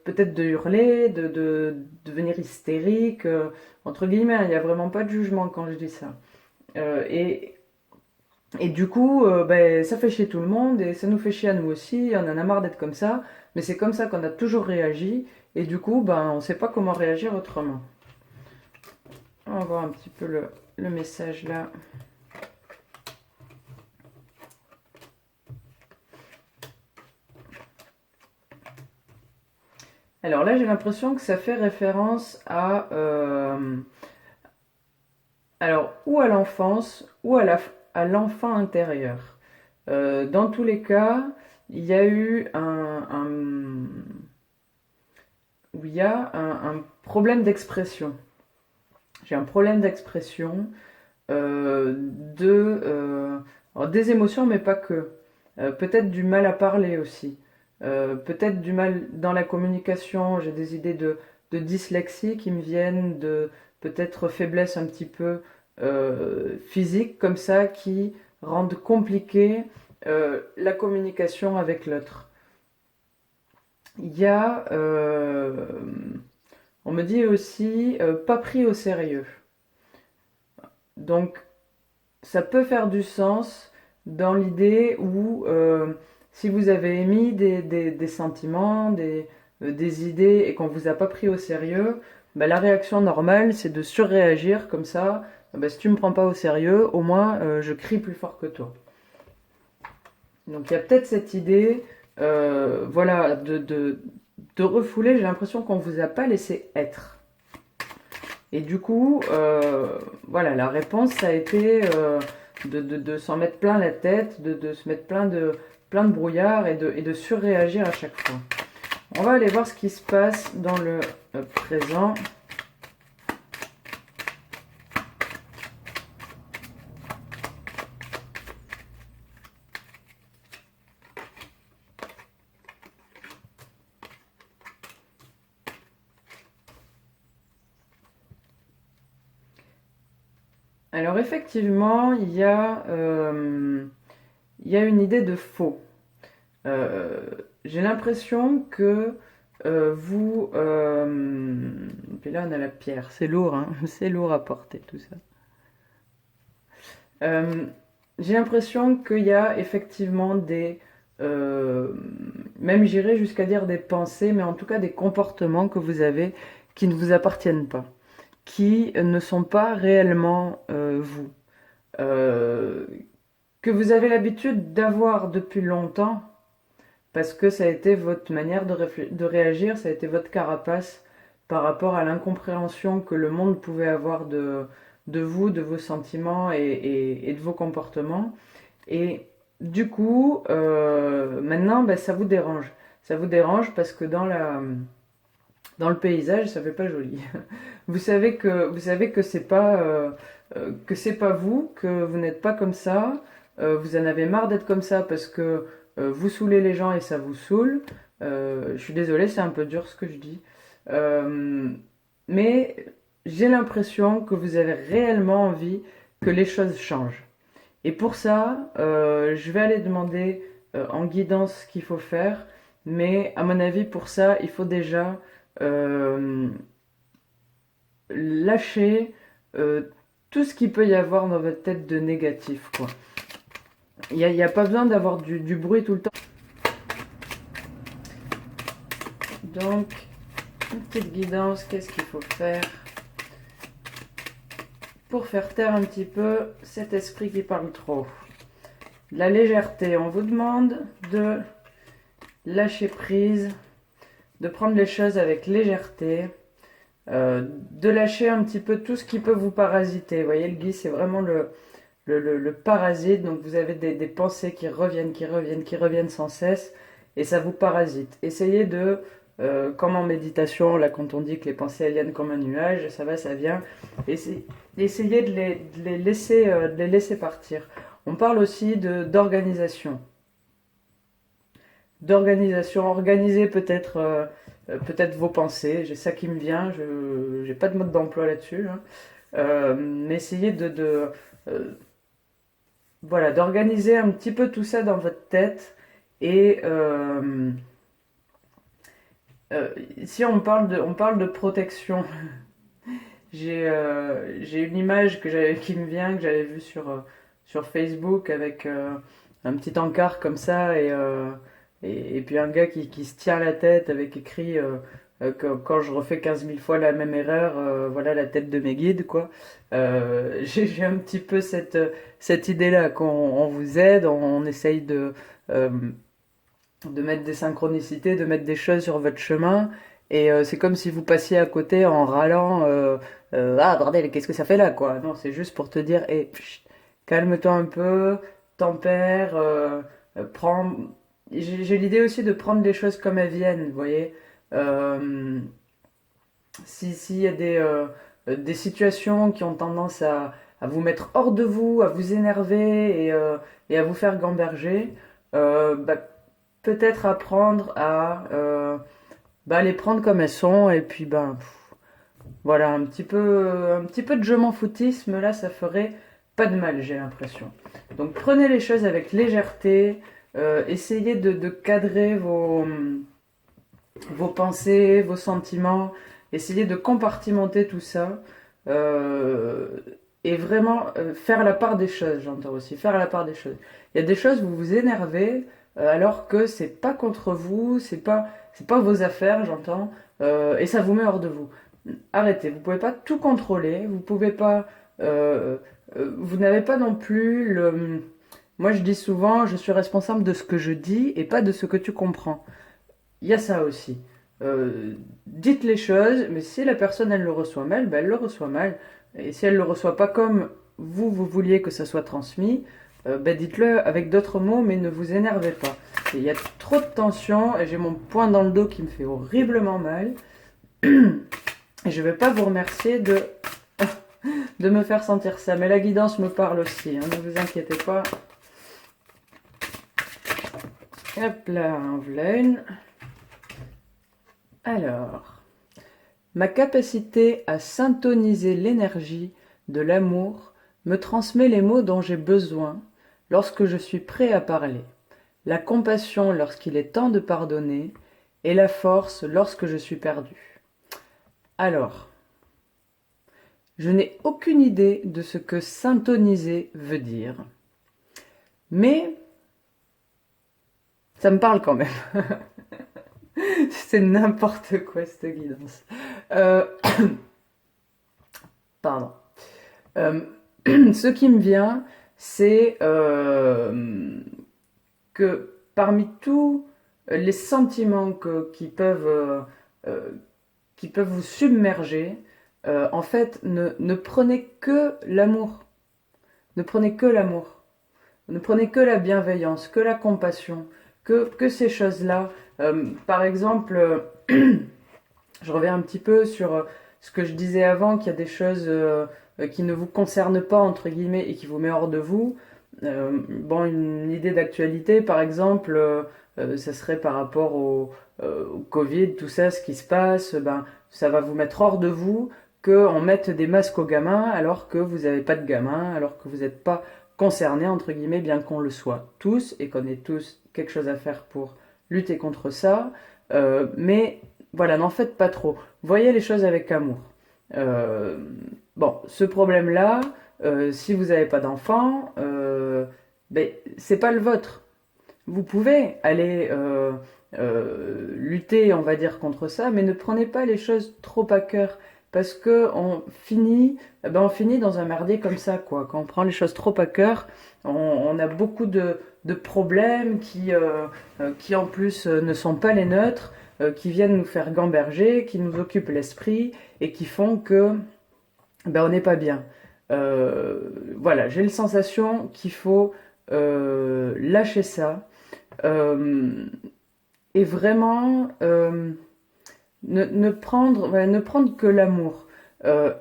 peut-être de hurler, de devenir hystérique, entre guillemets, il n'y a vraiment pas de jugement quand je dis ça. Euh, et, et du coup, ben, ça fait chier tout le monde et ça nous fait chier à nous aussi, on en a marre d'être comme ça, mais c'est comme ça qu'on a toujours réagi et du coup, ben, on ne sait pas comment réagir autrement. On va voir un petit peu le message là. Alors là, j'ai l'impression que ça fait référence alors, ou à l'enfance, ou à l'enfant intérieur. Dans tous les cas, il y a eu où il y a un problème d'expression. J'ai un problème d'expression alors des émotions, mais pas que. Peut-être du mal à parler aussi. Peut-être du mal dans la communication. J'ai des idées de dyslexie qui me viennent, de peut-être faiblesse un petit peu physique comme ça qui rendent compliqué la communication avec l'autre. Il y a, on me dit aussi, pas pris au sérieux. Donc, ça peut faire du sens dans l'idée où si vous avez émis des sentiments, des idées et qu'on ne vous a pas pris au sérieux, bah, la réaction normale c'est de surréagir comme ça. Bah, si tu ne me prends pas au sérieux, au moins je crie plus fort que toi. Donc il y a peut-être cette idée voilà, de refouler, j'ai l'impression qu'on ne vous a pas laissé être. Et du coup, voilà, la réponse, ça a été de s'en mettre plein la tête, de se mettre plein de brouillard et de surréagir à chaque fois. On va aller voir ce qui se passe dans le présent. Alors effectivement, il y a une idée de faux. Euh, j'ai l'impression que vous... puis là, on a la pierre. C'est lourd, hein. C'est lourd à porter tout ça. Euh, j'ai l'impression qu'il y a effectivement même j'irais jusqu'à dire des pensées, mais en tout cas des comportements que vous avez qui ne vous appartiennent pas, qui ne sont pas réellement vous, euh, que vous avez l'habitude d'avoir depuis longtemps, parce que ça a été votre manière de réagir, ça a été votre carapace par rapport à l'incompréhension que le monde pouvait avoir de vous, de vos sentiments et de vos comportements. Et du coup, maintenant, ben, ça vous dérange. Ça vous dérange parce que dans le paysage, ça fait pas joli. Vous savez que c'est pas vous, que vous n'êtes pas comme ça. Vous en avez marre d'être comme ça parce que vous saoulez les gens et ça vous saoule. Je suis désolée, c'est un peu dur ce que je dis. Euh, mais j'ai l'impression que vous avez réellement envie que les choses changent. Et pour ça, je vais aller demander en guidance ce qu'il faut faire. Mais à mon avis, pour ça, il faut déjà euh, lâcher tout ce qu'il peut y avoir dans votre tête de négatif, quoi. Il y a pas besoin d'avoir du bruit tout le temps. Donc, une petite guidance, qu'est-ce qu'il faut faire pour faire taire un petit peu cet esprit qui parle trop? De la légèreté, on vous demande de lâcher prise, de prendre les choses avec légèreté, de lâcher un petit peu tout ce qui peut vous parasiter. Vous voyez, le gui, c'est vraiment le parasite. Donc vous avez des pensées qui reviennent, qui reviennent, qui reviennent sans cesse, et ça vous parasite. Essayez comme en méditation, là quand on dit que les pensées elles viennent comme un nuage, ça va, ça vient, essayez de les laisser partir. On parle aussi d'organisation. D'organisation, organiser peut-être vos pensées, j'ai ça qui me vient, je n'ai pas de mode d'emploi là-dessus, hein. Mais essayez euh, voilà, d'organiser un petit peu tout ça dans votre tête. Et ici, on parle de protection. J'ai une image qui me vient, que j'avais vue sur Facebook avec un petit encart comme ça et puis un gars qui se tient la tête avec écrit que quand je refais 15 000 fois la même erreur, voilà la tête de mes guides, quoi. J'ai un petit peu cette idée-là, qu'on vous aide, on essaye de mettre des synchronicités, de mettre des choses sur votre chemin. Et c'est comme si vous passiez à côté en râlant ah bordel, qu'est-ce que ça fait là, quoi. Non, c'est juste pour te dire hé, calme-toi un peu, tempère, prends. J'ai l'idée aussi de prendre les choses comme elles viennent, vous voyez. Euh, s'il y a des situations qui ont tendance à vous mettre hors de vous, à vous énerver et à vous faire gamberger, bah, peut-être apprendre à bah, les prendre comme elles sont et puis ben voilà un petit peu de je m'en foutisme là ça ferait pas de mal, j'ai l'impression. Donc prenez les choses avec légèreté, essayez de cadrer vos pensées, vos sentiments, essayez de compartimenter tout ça euh, et vraiment faire la part des choses, j'entends aussi, faire la part des choses. Il y a des choses où vous vous énervez alors que c'est pas contre vous, c'est pas vos affaires, j'entends, et ça vous met hors de vous. Arrêtez, vous pouvez pas tout contrôler, vous pouvez pas, vous n'avez pas non plus le. Moi je dis souvent, je suis responsable de ce que je dis et pas de ce que tu comprends. Il y a ça aussi. Dites les choses, mais si la personne elle le reçoit mal, ben, elle le reçoit mal. Et si elle le reçoit pas comme vous vouliez que ça soit transmis, ben, dites-le avec d'autres mots, mais ne vous énervez pas. Et il y a trop de tension et j'ai mon poing dans le dos qui me fait horriblement mal. Et je vais pas vous remercier de me faire sentir ça. Mais la guidance me parle aussi, hein, ne vous inquiétez pas. Hop là, en voilà une. Alors, ma capacité à syntoniser l'énergie de l'amour me transmet les mots dont j'ai besoin lorsque je suis prêt à parler, la compassion lorsqu'il est temps de pardonner et la force lorsque je suis perdu. Alors, je n'ai aucune idée de ce que syntoniser veut dire, mais ça me parle quand même. C'est n'importe quoi cette guidance. Euh, pardon. Euh, ce qui me vient, c'est que parmi les sentiments euh, qui peuvent vous submerger, en fait, ne prenez que l'amour. Ne prenez que l'amour. Ne prenez que la bienveillance, que la compassion, que ces choses-là. Par exemple, je reviens un petit peu sur ce que je disais avant, qu'il y a des choses qui ne vous concernent pas, entre guillemets, et qui vous mettent hors de vous. Bon, une idée d'actualité, par exemple, ça serait par rapport au Covid, tout ça, ce qui se passe, ben, ça va vous mettre hors de vous qu'on mette des masques aux gamins alors que vous n'avez pas de gamins, alors que vous n'êtes pas concernés, entre guillemets, bien qu'on le soit tous et qu'on ait tous quelque chose à faire pour lutter contre ça. Mais voilà, n'en faites pas trop. Voyez les choses avec amour. Euh, bon, ce problème-là, si vous n'avez pas d'enfant, ben, c'est pas le vôtre. Vous pouvez aller lutter, on va dire, contre ça, mais ne prenez pas les choses trop à cœur. Parce que on finit dans un merdier comme ça, quoi. Quand on prend les choses trop à cœur, on a beaucoup de problèmes qui en plus ne sont pas les nôtres, qui viennent nous faire gamberger, qui nous occupent l'esprit et qui font que ben, on n'est pas bien. Voilà, j'ai la sensation qu'il faut lâcher ça euh, et vraiment ne prendre, voilà, ne prendre que l'amour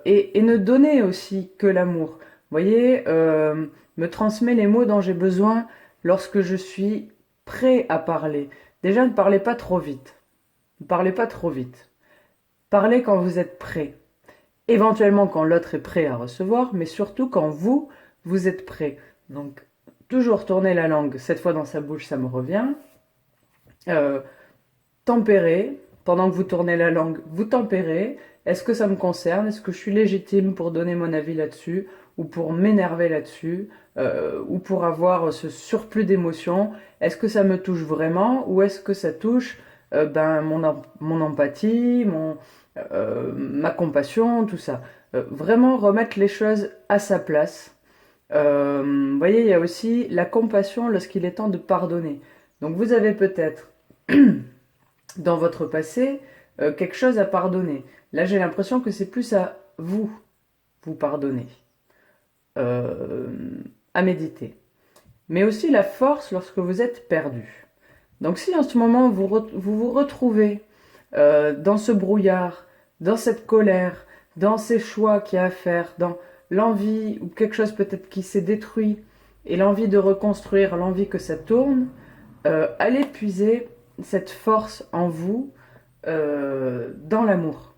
et ne donner aussi que l'amour. Vous voyez, me transmet les mots dont j'ai besoin lorsque je suis prêt à parler. Déjà, ne parlez pas trop vite. Ne parlez pas trop vite. Parlez quand vous êtes prêt. Éventuellement quand l'autre est prêt à recevoir, mais surtout quand vous, vous êtes prêt. Donc, toujours tourner la langue, cette fois dans sa bouche, ça me revient. Euh, Tempérer, pendant que vous tournez la langue, vous tempérez. Est-ce que ça me concerne? Est-ce que je suis légitime pour donner mon avis là-dessus? Ou pour m'énerver là-dessus? Ou pour avoir ce surplus d'émotions? Est-ce que ça me touche vraiment? Ou est-ce que ça touche ben, mon empathie, ma compassion, tout ça? Vraiment remettre les choses à sa place. Vous voyez, il y a aussi la compassion lorsqu'il est temps de pardonner. Donc vous avez peut-être dans votre passé quelque chose à pardonner. Là, j'ai l'impression que c'est plus à vous pardonner, euh, à méditer. Mais aussi la force lorsque vous êtes perdu. Donc si en ce moment vous retrouvez dans ce brouillard, dans cette colère, dans ces choix qu'il y a à faire, dans l'envie ou quelque chose peut-être qui s'est détruit et l'envie de reconstruire, l'envie que ça tourne, allez puiser cette force en vous dans l'amour.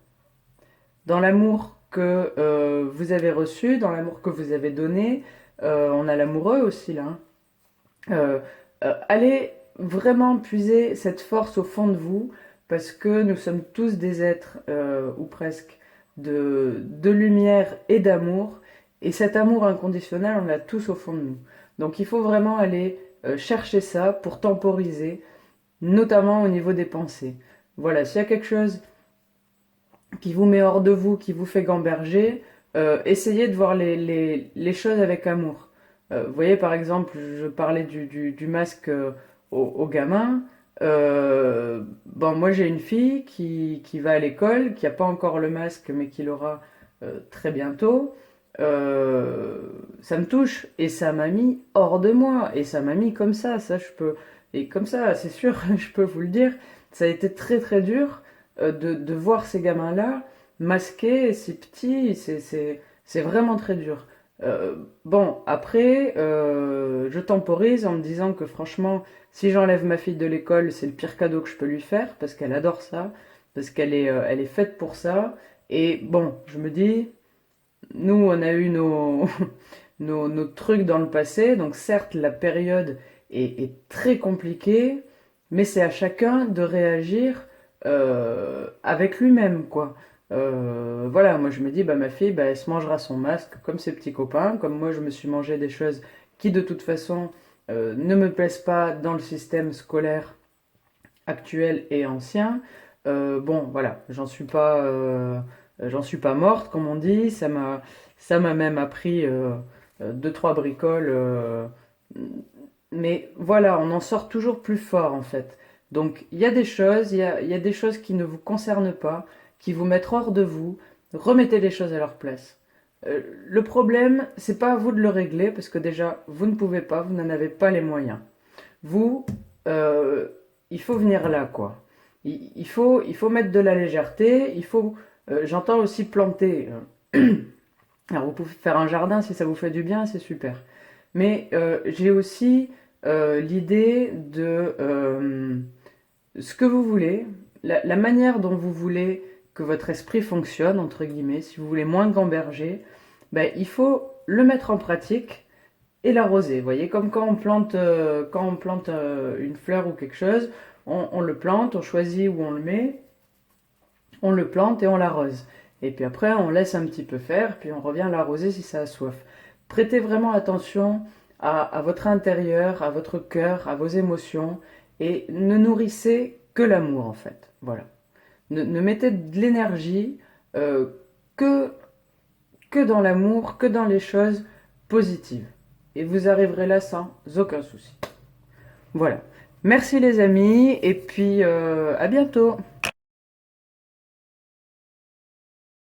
Dans l'amour que vous avez reçu, dans l'amour que vous avez donné. On a l'amoureux aussi là. Allez vraiment puiser cette force au fond de vous parce que nous sommes tous des êtres, ou presque, de lumière et d'amour. Et cet amour inconditionnel, on l'a tous au fond de nous. Donc il faut vraiment aller chercher ça pour temporiser, notamment au niveau des pensées. Voilà, s'il y a quelque chose qui vous met hors de vous, qui vous fait gamberger, essayez de voir les choses avec amour. Vous voyez, par exemple, je parlais du masque aux gamins. Bon, moi j'ai une fille qui va à l'école, qui n'a pas encore le masque, mais qui l'aura très bientôt. Ça me touche et ça m'a mis hors de moi et ça m'a mis comme ça je peux et comme ça c'est sûr je peux vous le dire, ça a été très très dur de voir ces gamins-là masqués, si petits, c'est vraiment très dur. Bon, après, je temporise en me disant que franchement, si j'enlève ma fille de l'école, c'est le pire cadeau que je peux lui faire, parce qu'elle adore ça, parce elle est faite pour ça. Et bon, je me dis, nous, on a eu nos trucs dans le passé, donc certes, la période est très compliquée, mais c'est à chacun de réagir avec lui-même, quoi. Voilà, moi je me dis, bah, ma fille, bah, elle se mangera son masque comme ses petits copains, comme moi je me suis mangé des choses qui de toute façon ne me plaisent pas dans le système scolaire actuel et ancien. Bon, voilà, j'en suis pas morte, comme on dit. Ça m'a même appris deux, trois bricoles. Mais voilà, on en sort toujours plus fort en fait. Donc il y a des choses, il y a des choses qui ne vous concernent pas, qui vous mettent hors de vous. Remettez les choses à leur place. Le problème, c'est pas à vous de le régler, parce que déjà, vous ne pouvez pas, vous n'en avez pas les moyens. Vous, euh, il faut venir là, quoi. Il faut mettre de la légèreté, j'entends aussi planter. Alors vous pouvez faire un jardin si ça vous fait du bien, c'est super. Mais j'ai aussi l'idée de ce que vous voulez, la manière dont vous voulez que votre esprit fonctionne, entre guillemets, si vous voulez moins gamberger, ben, il faut le mettre en pratique et l'arroser. Vous voyez, comme quand on plante une fleur ou quelque chose, on le plante, on choisit où on le met, on le plante et on l'arrose. Et puis après, on laisse un petit peu faire, puis on revient l'arroser si ça a soif. Prêtez vraiment attention à votre intérieur, à votre cœur, à vos émotions, et ne nourrissez que l'amour en fait. Voilà. Ne mettez de l'énergie euh, que, que dans l'amour, que dans les choses positives. Et vous arriverez là sans aucun souci. Voilà. Merci les amis, et puis à bientôt.